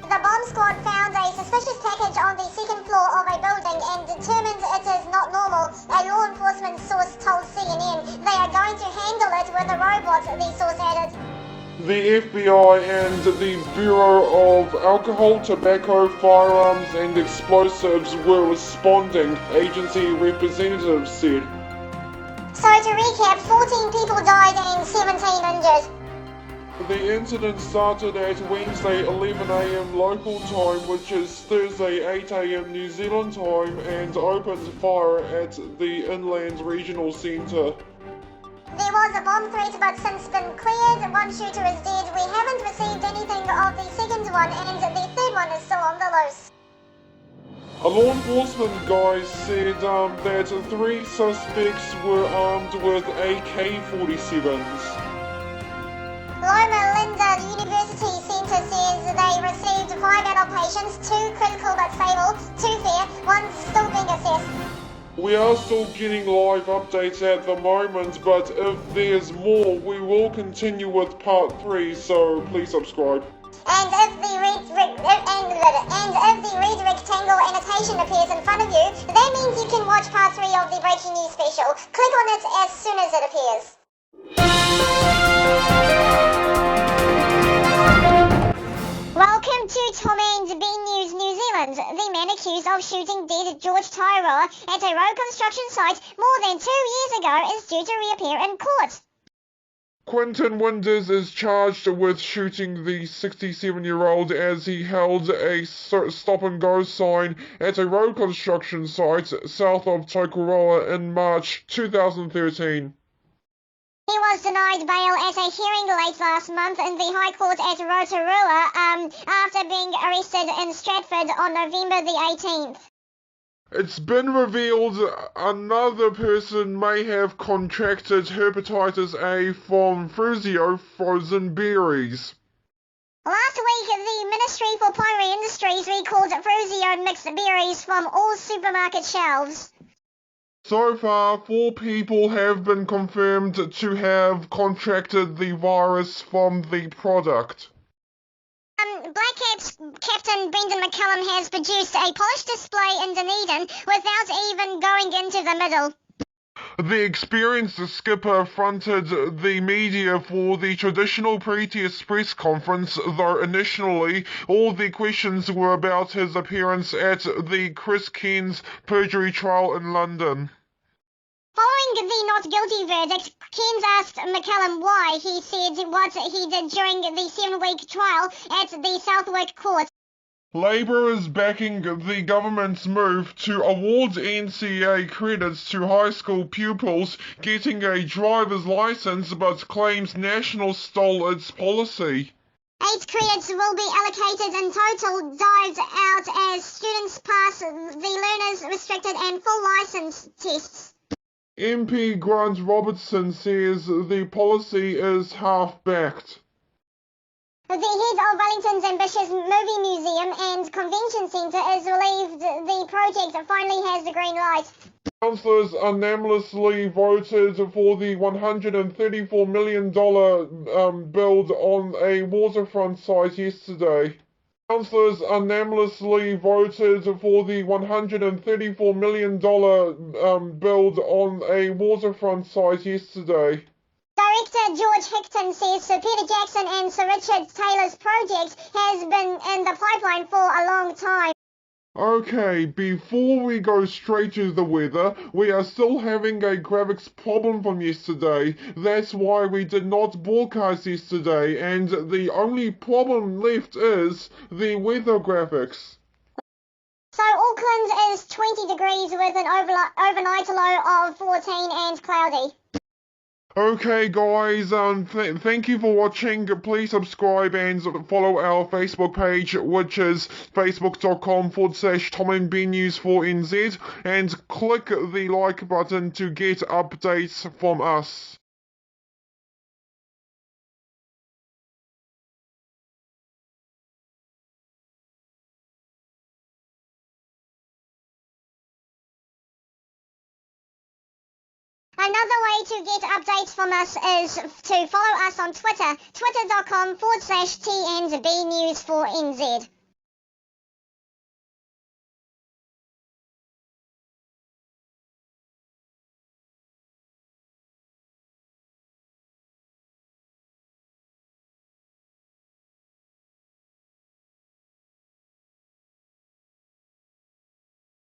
The bomb squad found a suspicious package on the 2nd floor of a building and determined it is not normal. A law enforcement source told CNN they are going to handle it with a robot, the source added. The FBI and the Bureau of Alcohol, Tobacco, Firearms and Explosives were responding, agency representatives said. So to recap, 14 people died and 17 injured. The incident started at Wednesday 11 a.m. local time, which is Thursday 8 a.m. New Zealand time, and opened fire at the Inland Regional Centre. There was a bomb threat but since been cleared. 1 shooter is dead. We haven't received anything of the 2nd one and the 3rd one is still on the loose. A law enforcement guy said that 3 suspects were armed with AK-47s. Loma Linda University Center says they received 5 adult patients, 2 critical but stable, 2 fair, 1 still being assessed. We are still getting live updates at the moment, but if there's more, we will continue with part 3, so please subscribe. And if the red rectangle annotation appears in front of you, that means you can watch part 3 of the breaking news special. Click on it as soon as it appears. Welcome to Tom and Ben News New Zealand. The man accused of shooting dead George Tyrell at a road construction site more than 2 years ago is due to reappear in court. Quentin Winders is charged with shooting the 67-year-old as he held a stop-and-go sign at a road construction site south of Tokoroa in March 2013. He was denied bail at a hearing late last month in the High Court at Rotorua after being arrested in Stratford on November the 18th. It's been revealed another person may have contracted hepatitis A from Fruzio frozen berries. Last week, the Ministry for Primary Industries recalled Fruzio mixed berries from all supermarket shelves. So far, 4 people have been confirmed to have contracted the virus from the product. Black Caps Captain Brendan McCullum has produced a polished display in Dunedin without even going into the middle. The experienced skipper fronted the media for the traditional pre-test press conference, though initially all the questions were about his appearance at the Chris Cairns perjury trial in London. Following the not guilty verdict, Cairns asked McCullum why he said what he did during the 7-week trial at the Southwark court. Labour is backing the government's move to award NCA credits to high school pupils getting a driver's licence, but claims National stole its policy. 8 credits will be allocated in total, dived out as students pass the learners restricted and full licence tests. MP Grant Robertson says the policy is half-backed. The head of Wellington's ambitious movie museum and convention centre is relieved the project finally has the green light. Councillors unanimously voted for the $134 million build on a waterfront site yesterday. Councillors unanimously voted for the $134 million build on a waterfront site yesterday. Director George Hickton says Sir Peter Jackson and Sir Richard Taylor's project has been in the pipeline for a long time. Okay, before we go straight to the weather, we are still having a graphics problem from yesterday. That's why we did not broadcast yesterday, and the only problem left is the weather graphics. So Auckland is 20 degrees with an overnight low of 14 and cloudy. Okay guys, thank you for watching. Please subscribe and follow our Facebook page, which is facebook.com/TomandBennews4NZ, and click the like button to get updates from us. Another way to get updates from us is to follow us on Twitter, twitter.com/TNBnews4NZ.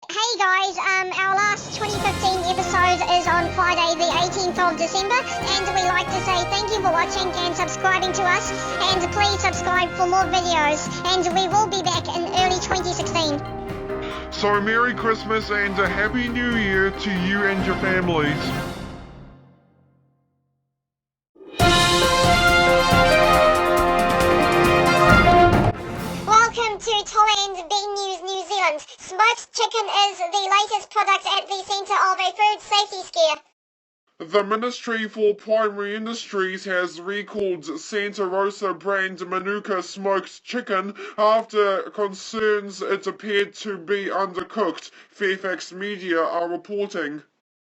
Hey guys, our last 2015 episode is on Friday the 18th of December, and we like to say thank you for watching and subscribing to us, and please subscribe for more videos, and we will be back in early 2016. So Merry Christmas and a Happy New Year to you and your families. Welcome to Tom and Ben News New Zealand. Smoked chicken is the latest product at the centre of a food safety scare. The Ministry for Primary Industries has recalled Santa Rosa brand Manuka smoked chicken after concerns it appeared to be undercooked, Fairfax media are reporting.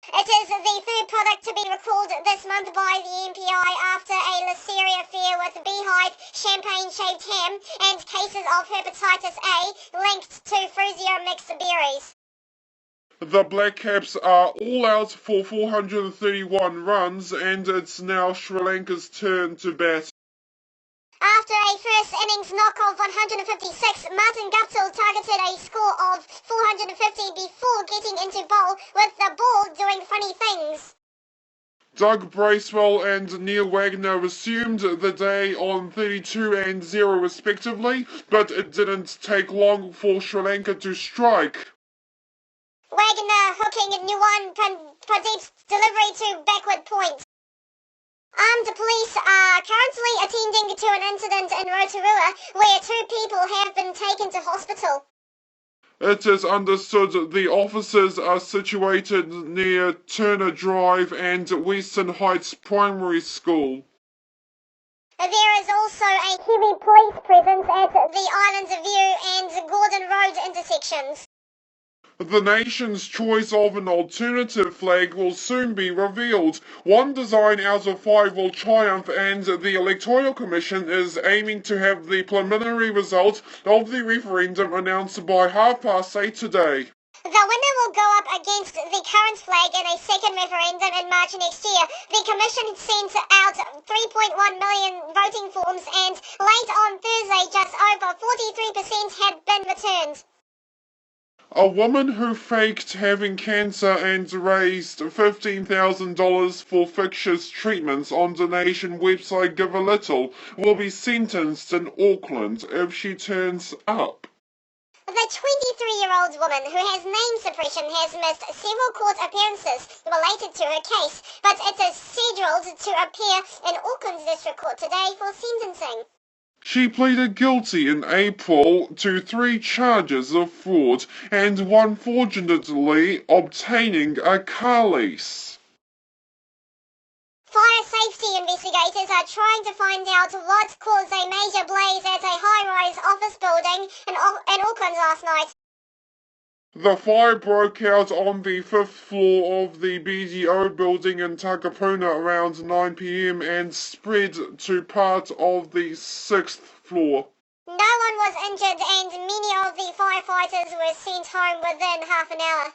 It is the third product to be recalled this month by the MPI after a Listeria affair with beehive, champagne-shaved ham, and cases of hepatitis A linked to Frisia mixed berries. The Black Caps are all out for 431 runs, and it's now Sri Lanka's turn to bat. After a first innings knock of 156, Martin Guptill targeted a score of 450 before getting into bowl with the ball doing funny things. Doug Bracewell and Neil Wagner resumed the day on 32 and 0 respectively, but it didn't take long for Sri Lanka to strike. Wagner hooking Nuwan Pradeep's delivery to backward point. Armed police are currently attending to an incident in Rotorua where 2 people have been taken to hospital. It is understood the officers are situated near Turner Drive and Western Heights Primary School. There is also a heavy police presence at the Islands View and Gordon Road intersections. The nation's choice of an alternative flag will soon be revealed. One design out of 5 will triumph, and the Electoral Commission is aiming to have the preliminary result of the referendum announced by 8:30 today. The winner will go up against the current flag in a second referendum in March next year. The Commission sent out 3.1 million voting forms, and late on Thursday, just over 43% had been returned. A woman who faked having cancer and raised $15,000 for fictitious treatments on donation website Give a Little will be sentenced in Auckland if she turns up. The 23-year-old woman who has name suppression has missed several court appearances related to her case, but it is scheduled to appear in Auckland's District Court today for sentencing. She pleaded guilty in April to 3 charges of fraud and one fraudulently obtaining a car lease. Fire safety investigators are trying to find out what caused a major blaze at a high-rise office building in Auckland last night. The fire broke out on the 5th floor of the BDO building in Takapuna around 9 p.m. and spread to part of the 6th floor. No one was injured, and many of the firefighters were sent home within half an hour.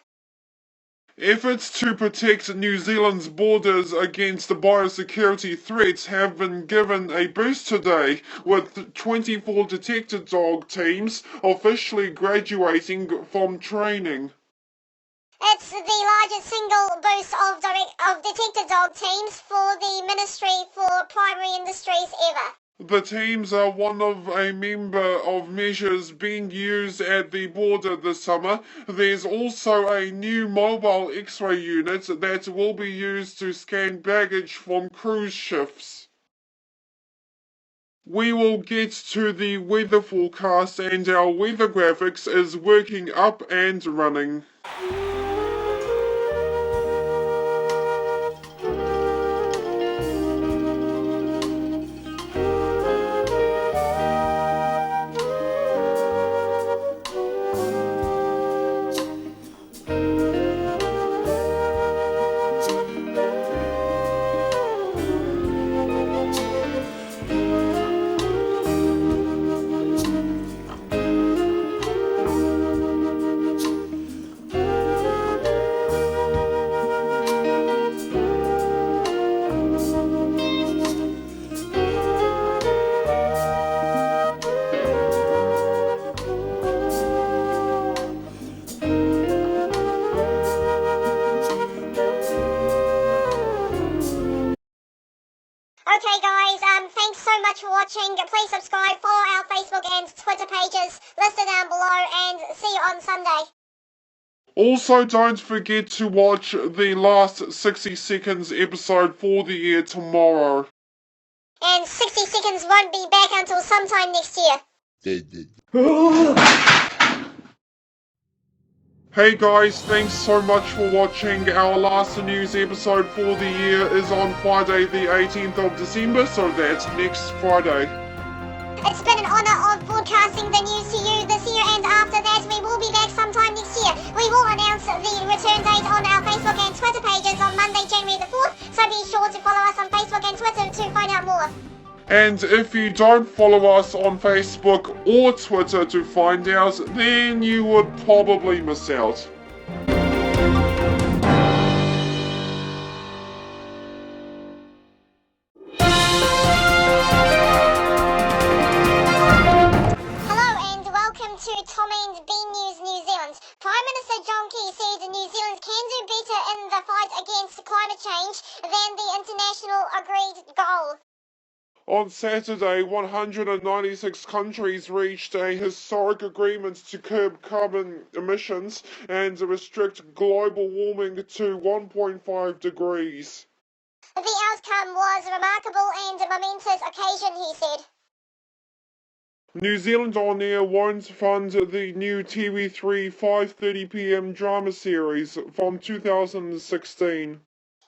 Efforts to protect New Zealand's borders against biosecurity threats have been given a boost today, with 24 detector dog teams officially graduating from training. It's the largest single boost of detector dog teams for the Ministry for Primary Industries ever. The teams are one of a number of measures being used at the border this summer. There's also a new mobile X-ray unit that will be used to scan baggage from cruise ships. We will get to the weather forecast, and our weather graphics is working up and running. Okay guys, thanks so much for watching. Please subscribe, follow our Facebook and Twitter pages listed down below, and see you on Sunday. Also, don't forget to watch the last 60 seconds episode for the air tomorrow. And 60 Seconds won't be back until sometime next year. Hey guys, thanks so much for watching. Our last news episode for the year is on Friday the 18th of December, so that's next Friday. It's been an honour of broadcasting the news to you this year, and after that we will be back sometime next year. We will announce the return date on our Facebook and Twitter pages on Monday, January the 4th, so be sure to follow us on Facebook and Twitter to find out more. And if you don't follow us on Facebook or Twitter to find out, then you would probably miss out. Hello and welcome to Tom and B News New Zealand. Prime Minister John Key said New Zealand can do better in the fight against climate change than the international agreed goal. On Saturday, 196 countries reached a historic agreement to curb carbon emissions and restrict global warming to 1.5 degrees. The outcome was a remarkable and momentous occasion, he said. New Zealand On Air won't fund the new TV3 5:30 p.m. drama series from 2016.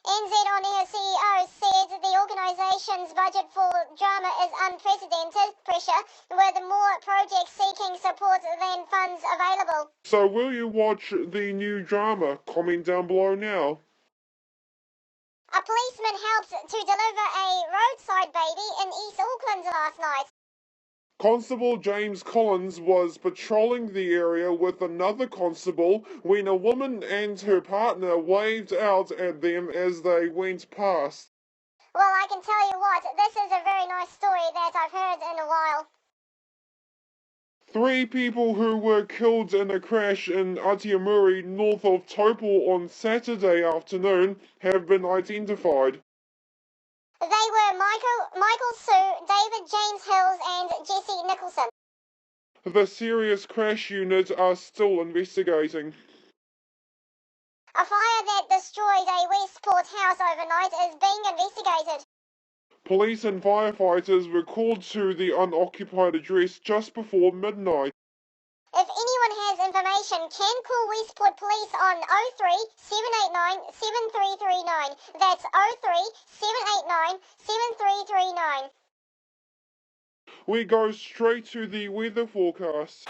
NZ On Air CEO said the organisation's budget for drama is unprecedented pressure, with more projects seeking support than funds available. So will you watch the new drama? Comment down below now. A policeman helped to deliver a roadside baby in East Auckland last night. Constable James Collins was patrolling the area with another constable when a woman and her partner waved out at them as they went past. Well, I can tell you what, this is a very nice story that I've heard in a while. 3 people who were killed in a crash in Atiamuri, north of Taupo on Saturday afternoon have been identified. They were Michael Sue, David James Hills and Jesse Nicholson. The serious crash unit are still investigating. A fire that destroyed a Westport house overnight is being investigated. Police and firefighters were called to the unoccupied address just before midnight. If anyone has information, can call Westport Police on 03 789 7339. That's 03 789 7339. We go straight to the weather forecast.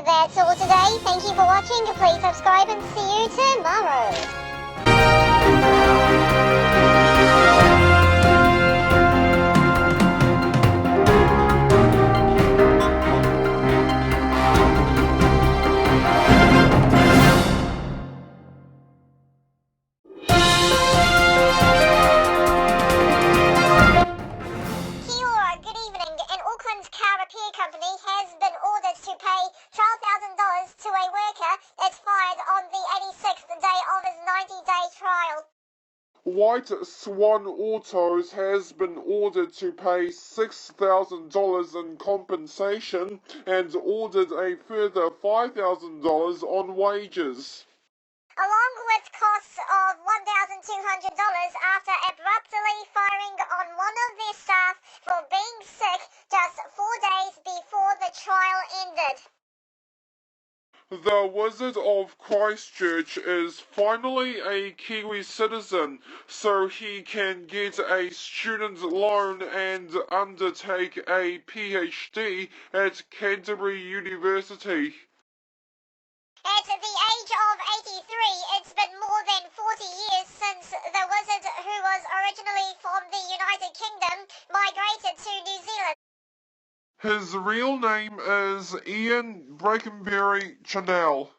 That's all today. Thank you for watching. Please subscribe and see you tomorrow. Company has been ordered to pay $12,000 to a worker that's fired on the 86th day of his 90-day trial. White Swan Autos has been ordered to pay $6,000 in compensation and ordered a further $5,000 on wages. Along with costs of $1,200 after abruptly firing on one of their staff for being sick just 4 days before the trial ended. The Wizard of Christchurch is finally a Kiwi citizen, so he can get a student loan and undertake a PhD at Canterbury University. At the age of 83, it's been more than 40 years since the wizard, who was originally from the United Kingdom, migrated to New Zealand. His real name is Ian Brackenbury Chanel.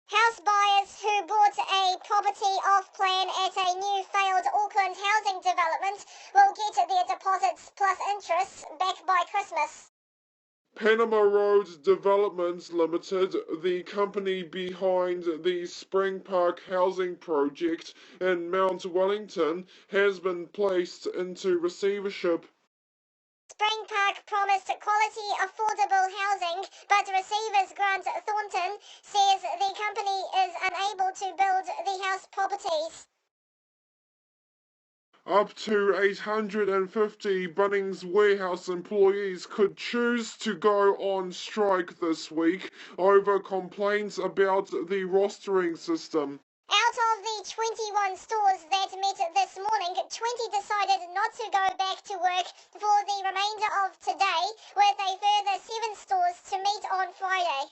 House buyers who bought a property off-plan at a new failed Auckland housing development will get their deposits plus interest back by Christmas. Panama Road Development Limited, the company behind the Spring Park housing project in Mount Wellington, has been placed into receivership. Spring Park promised quality, affordable housing, but receivers Grant Thornton says the company is unable to build the house properties. Up to 850 Bunnings Warehouse employees could choose to go on strike this week over complaints about the rostering system. Out of the 21 stores that met this morning, 20 decided not to go back to work for the remainder of today, with a further 7 stores to meet on Friday.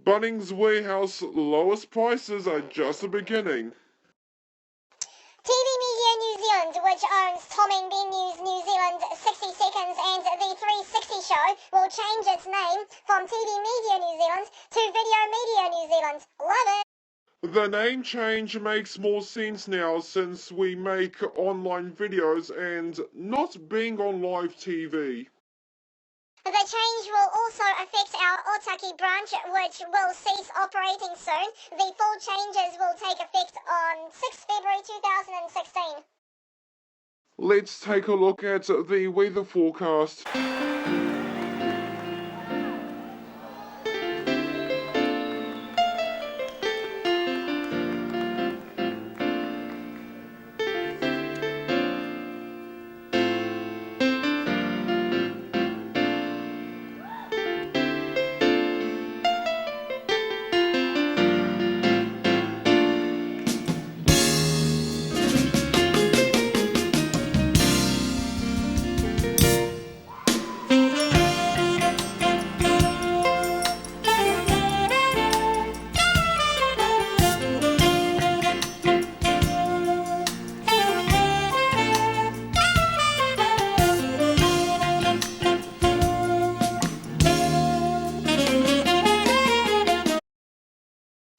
Bunnings Warehouse lowest prices are just the beginning. TV Media New Zealand which owns Tom and Ben News New Zealand 60 Seconds and the 360 Show, will change its name from TV Media New Zealand to Video Media New Zealand. Love it! The name change makes more sense now since we make online videos and not being on live TV. The change will also affect our Otaki branch, which will cease operating soon. The full changes will take effect on 6 February 2016. Let's take a look at the weather forecast.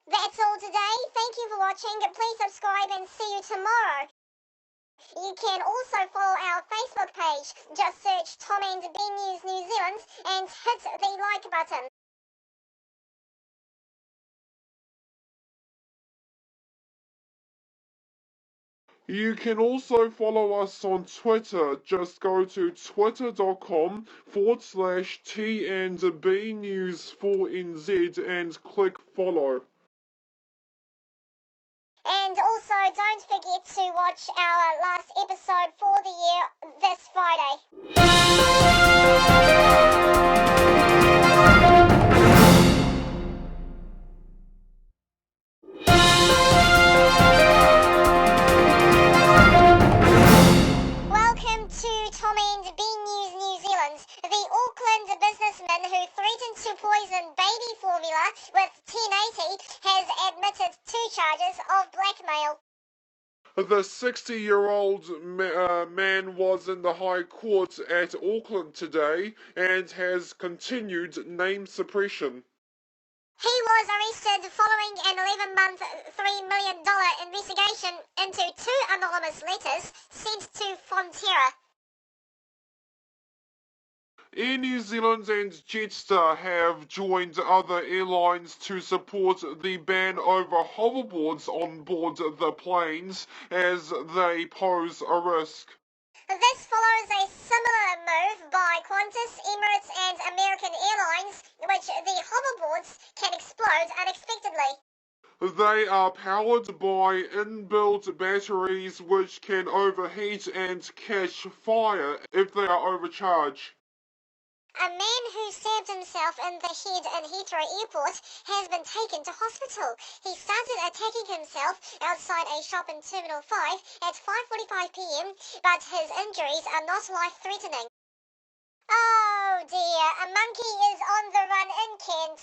That's all today. Thank you for watching. Please subscribe and see you tomorrow. You can also follow our Facebook page. Just search Tom and Ben News New Zealand and hit the like button. You can also follow us on Twitter. Just go to twitter.com/T&B News4NZ and click follow. And also, don't forget to watch our last episode for the year this Friday. Welcome to Tom and Ben News New Zealand. The Auckland businessman who threatened to poison baby formula with 1080 has admitted 2 charges of blackmail. The 60-year-old man was in the High Court at Auckland today and has continued name suppression. He was arrested following an 11-month, $3 million investigation into 2 anonymous letters sent to Fonterra. Air New Zealand and Jetstar have joined other airlines to support the ban over hoverboards on board the planes as they pose a risk. This follows a similar move by Qantas, Emirates and American Airlines, which the hoverboards can explode unexpectedly. They are powered by inbuilt batteries which can overheat and catch fire if they are overcharged. A man who stabbed himself in the head in Heathrow Airport has been taken to hospital. He started attacking himself outside a shop in Terminal 5 at 5:45 p.m, but his injuries are not life-threatening. Oh dear, a monkey is on the run in Kent.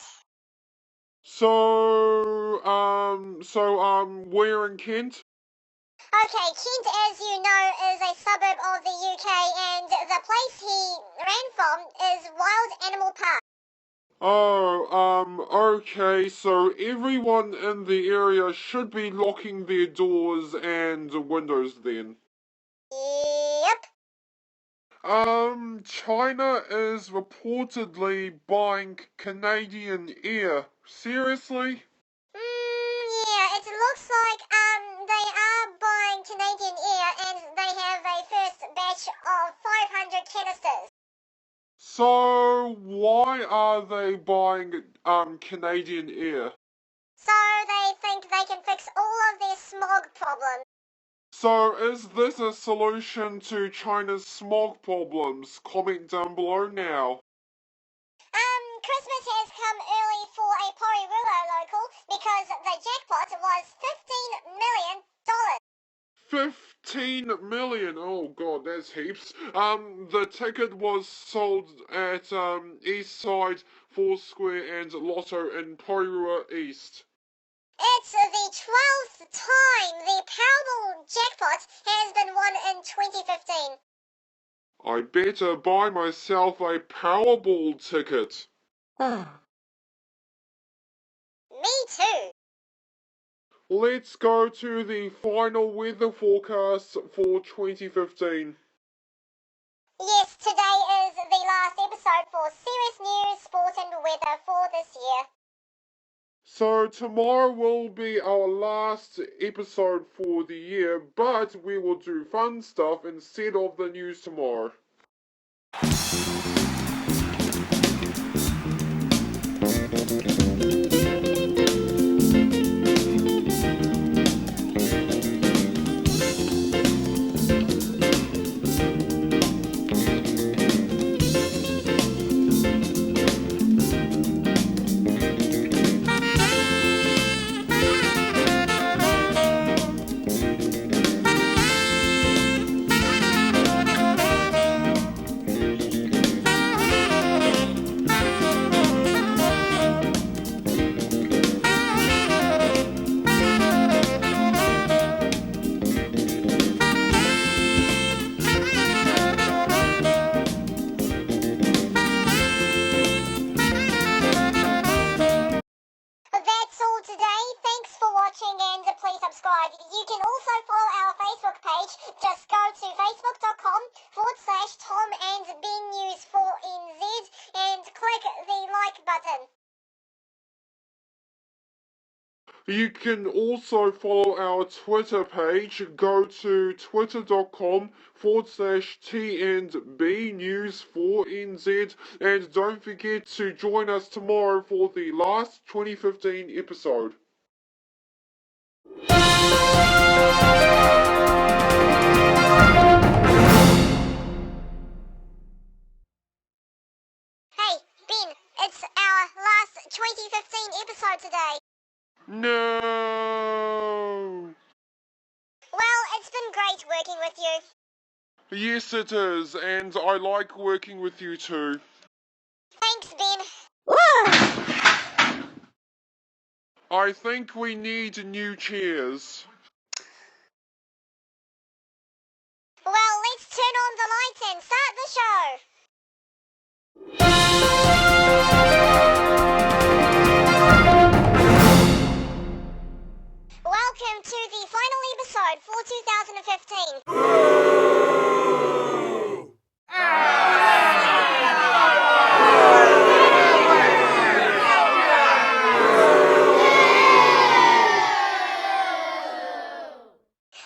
Where in Kent? Okay, Kent, as you know, is a suburb of the UK, and the place he ran from is Wild Animal Park. Okay, so everyone in the area should be locking their doors and windows then. Yep. China is reportedly buying Canadian Air. Seriously? Yeah, it looks like they are buying Canadian Air, and they have a first batch of 500 canisters. So why are they buying Canadian Air? So they think they can fix all of their smog problems. So is this a solution to China's smog problems? Comment down below now. Christmas has come early for a Porirua local because the jackpot was $15 million. 15 million. Oh god, that's heaps. The ticket was sold at Eastside, Foursquare and Lotto in Porirua East. It's the 12th time the Powerball jackpot has been won on in 2015? I better buy myself a Powerball ticket. Me too. Let's go to the final weather forecast for 2015. Yes, today is the last episode for serious news, sport and weather for this year. So tomorrow will be our last episode for the year, but we will do fun stuff instead of the news tomorrow. That's all today. Thanks for watching and please subscribe. You can also follow our Facebook page. Just go to facebook.com/Tom and Ben News 4NZ and click the like button. You can also follow our Twitter page. Go to twitter.com/T&B News 4NZ and don't forget to join us tomorrow for the last 2015 episode. Hey, Ben, it's our last 2015 episode today. No! Well, it's been great working with you. Yes, it is, and I like working with you too. Thanks, Ben. I think we need new chairs. Well, let's turn on the lights and start the show. Welcome to the final episode for 2015.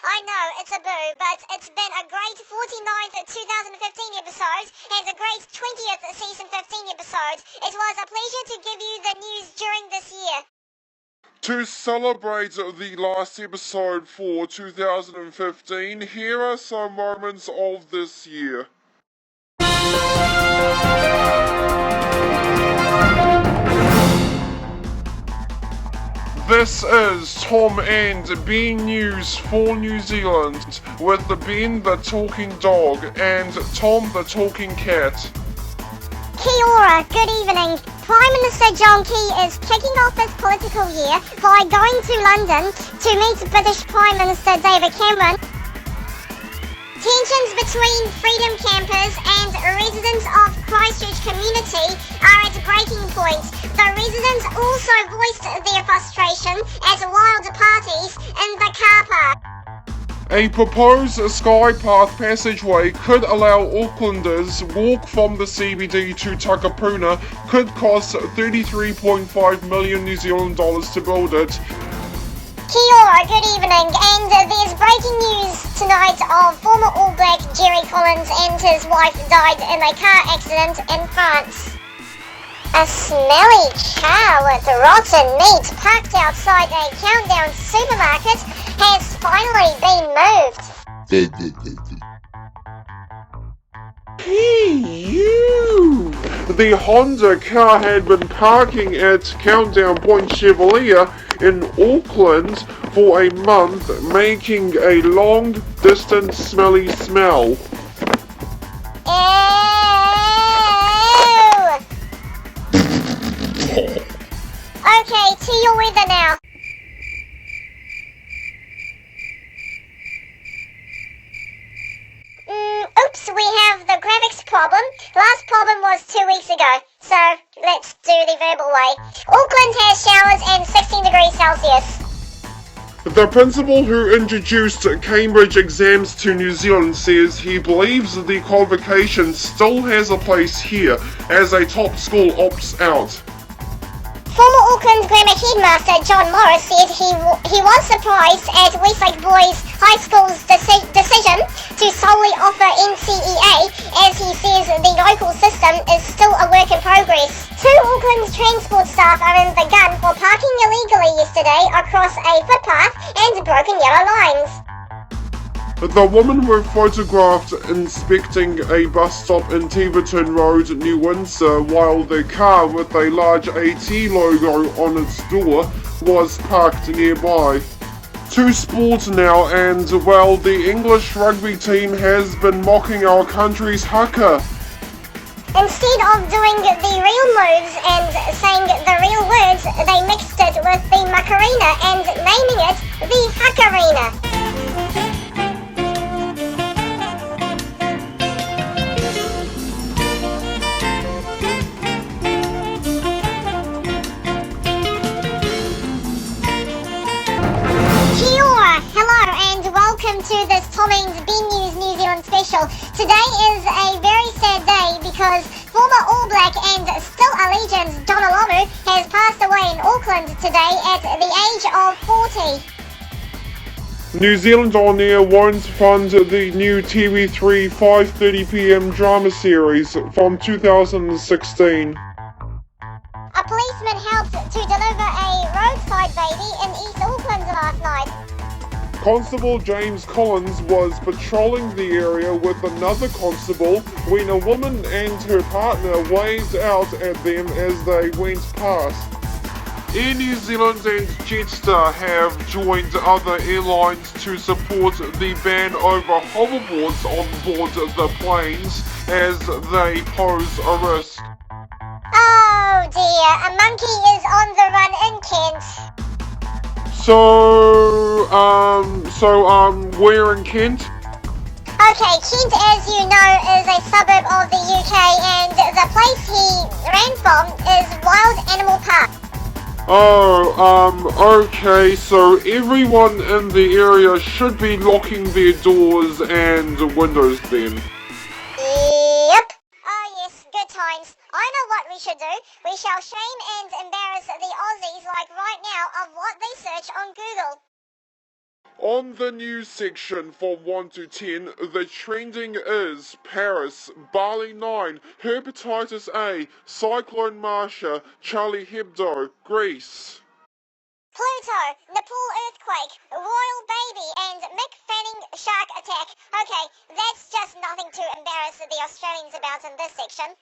I know, it's a boo, but it's been a great 49th 2015 episode and a great 20th season 15 episode. It was a pleasure to give you the news during this year. To celebrate the last episode for 2015, here are some moments of this year. This is Tom and Ben News for New Zealand with the Ben the Talking Dog and Tom the Talking Cat. Kia ora, good evening. Prime Minister John Key is kicking off his political year by going to London to meet British Prime Minister David Cameron. Tensions between freedom campers and residents of Christchurch community are at breaking point. The residents also voiced their frustration at wild parties in the car park. A proposed Skypath passageway could allow Aucklanders walk from the CBD to Takapuna, could cost 33.5 million New Zealand dollars to build it. Kia ora, good evening, and there's breaking news tonight of former All Black Jerry Collins and his wife died in a car accident in France. A smelly car with rotten meat parked outside a Countdown supermarket has finally been moved. Hey, you! The Honda car had been parking at Countdown Point Chevalier in Auckland for a month, making a long-distance smelly smell. Ew! Okay, to your weather now. problem? Last problem was 2 weeks ago. So, let's do the verbal way. Auckland has showers and 16 degrees Celsius. The principal who introduced Cambridge exams to New Zealand says he believes the convocation still has a place here as a top school opts out. Former Auckland Grammar headmaster John Morris said he was surprised at Westlake Boys High School's decision to solely offer NCEA, as he says the local system is still a work in progress. 2 Auckland transport staff are in the gun for parking illegally yesterday across a footpath and broken yellow lines. The women were photographed inspecting a bus stop in Tiverton Road, New Windsor, while their car with a large AT logo on its door was parked nearby. To sport now, and well, the English rugby team has been mocking our country's haka. Instead of doing the real moves and saying the real words, they mixed it with the Macarena and naming it the Hakarena. Kia ora, hello and welcome to this Tom and Ben News New Zealand special. Today is a very sad day because former All Black and still a legend Jonah Lomu has passed away in Auckland today at the age of 40. New Zealand On Air won't fund the new TV3 5:30pm drama series from 2016. A policeman helped to deliver a roadside baby in East Auckland last night. Constable James Collins was patrolling the area with another constable when a woman and her partner waved out at them as they went past. Air New Zealand and Jetstar have joined other airlines to support the ban over hoverboards on board the planes as they pose a risk. Oh dear, a monkey is on the run in Kent. Where in Kent? Okay, Kent, as you know, is a suburb of the UK, and the place he ran from is Wild Animal Park. Okay, so everyone in the area should be locking their doors and windows then. Yep. Oh yes, good times. I know what we should do. We shall shame and embarrass the Aussies like right now of what they search on Google. On the news section from 1 to 10, the trending is Paris, Bali 9, Hepatitis A, Cyclone Marsha, Charlie Hebdo, Greece. Pluto, Nepal earthquake, royal baby, and Mick Fanning shark attack. Okay, that's just nothing to embarrass the Australians about in this section.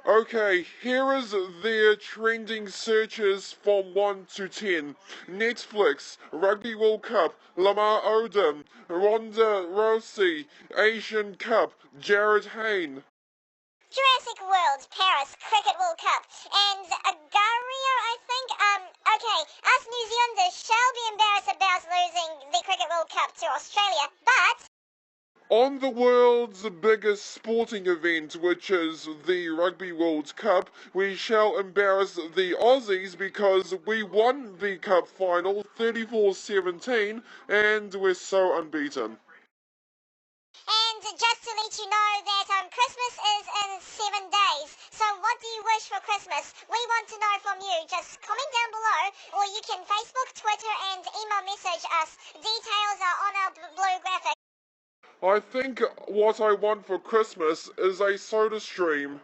Okay, here is their trending searches from 1 to 10. Netflix, Rugby World Cup, Lamar Odom, Ronda Rousey, Asian Cup, Jared Hayne. Jurassic World, Paris, Cricket World Cup, and Agario, I think. Okay, us New Zealanders shall be embarrassed about losing the Cricket World Cup to Australia, but On the world's biggest sporting event, which is the Rugby World Cup, we shall embarrass the Aussies because we won the cup final 34-17 and we're so unbeaten. And just to let you know that Christmas is in 7 days. So what do you wish for Christmas? We want to know from you. Just comment down below, or you can Facebook, Twitter, and email message us. Details are on our blue graphic. I think what I want for Christmas is a soda stream.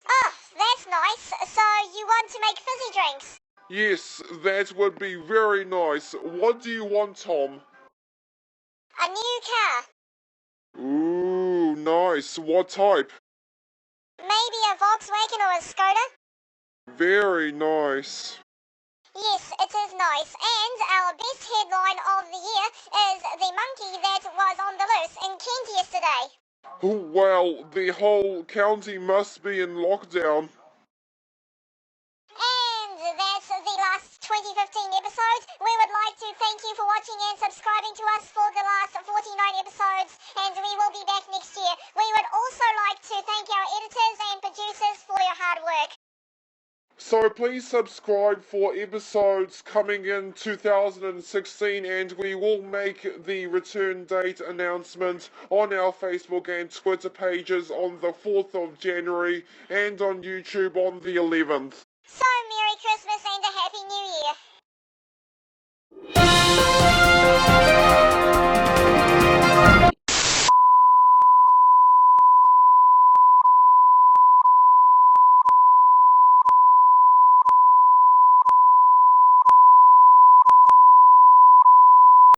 Oh, that's nice. So you want to make fizzy drinks? Yes, that would be very nice. What do you want, Tom? A new car. Ooh, nice. What type? Maybe a Volkswagen or a Skoda? Very nice. Yes, it is nice. And our best headline of the year is the monkey that was on the loose in Kent yesterday. Well, the whole county must be in lockdown. And that's the last 2015 episodes. We would like to thank you for watching and subscribing to us for the last 49 episodes, and we will be back next year. We would also So please subscribe for episodes coming in 2016, and we will make the return date announcement on our Facebook and Twitter pages on the 4th of January and on YouTube on the 11th. So, Merry Christmas and a Happy New Year.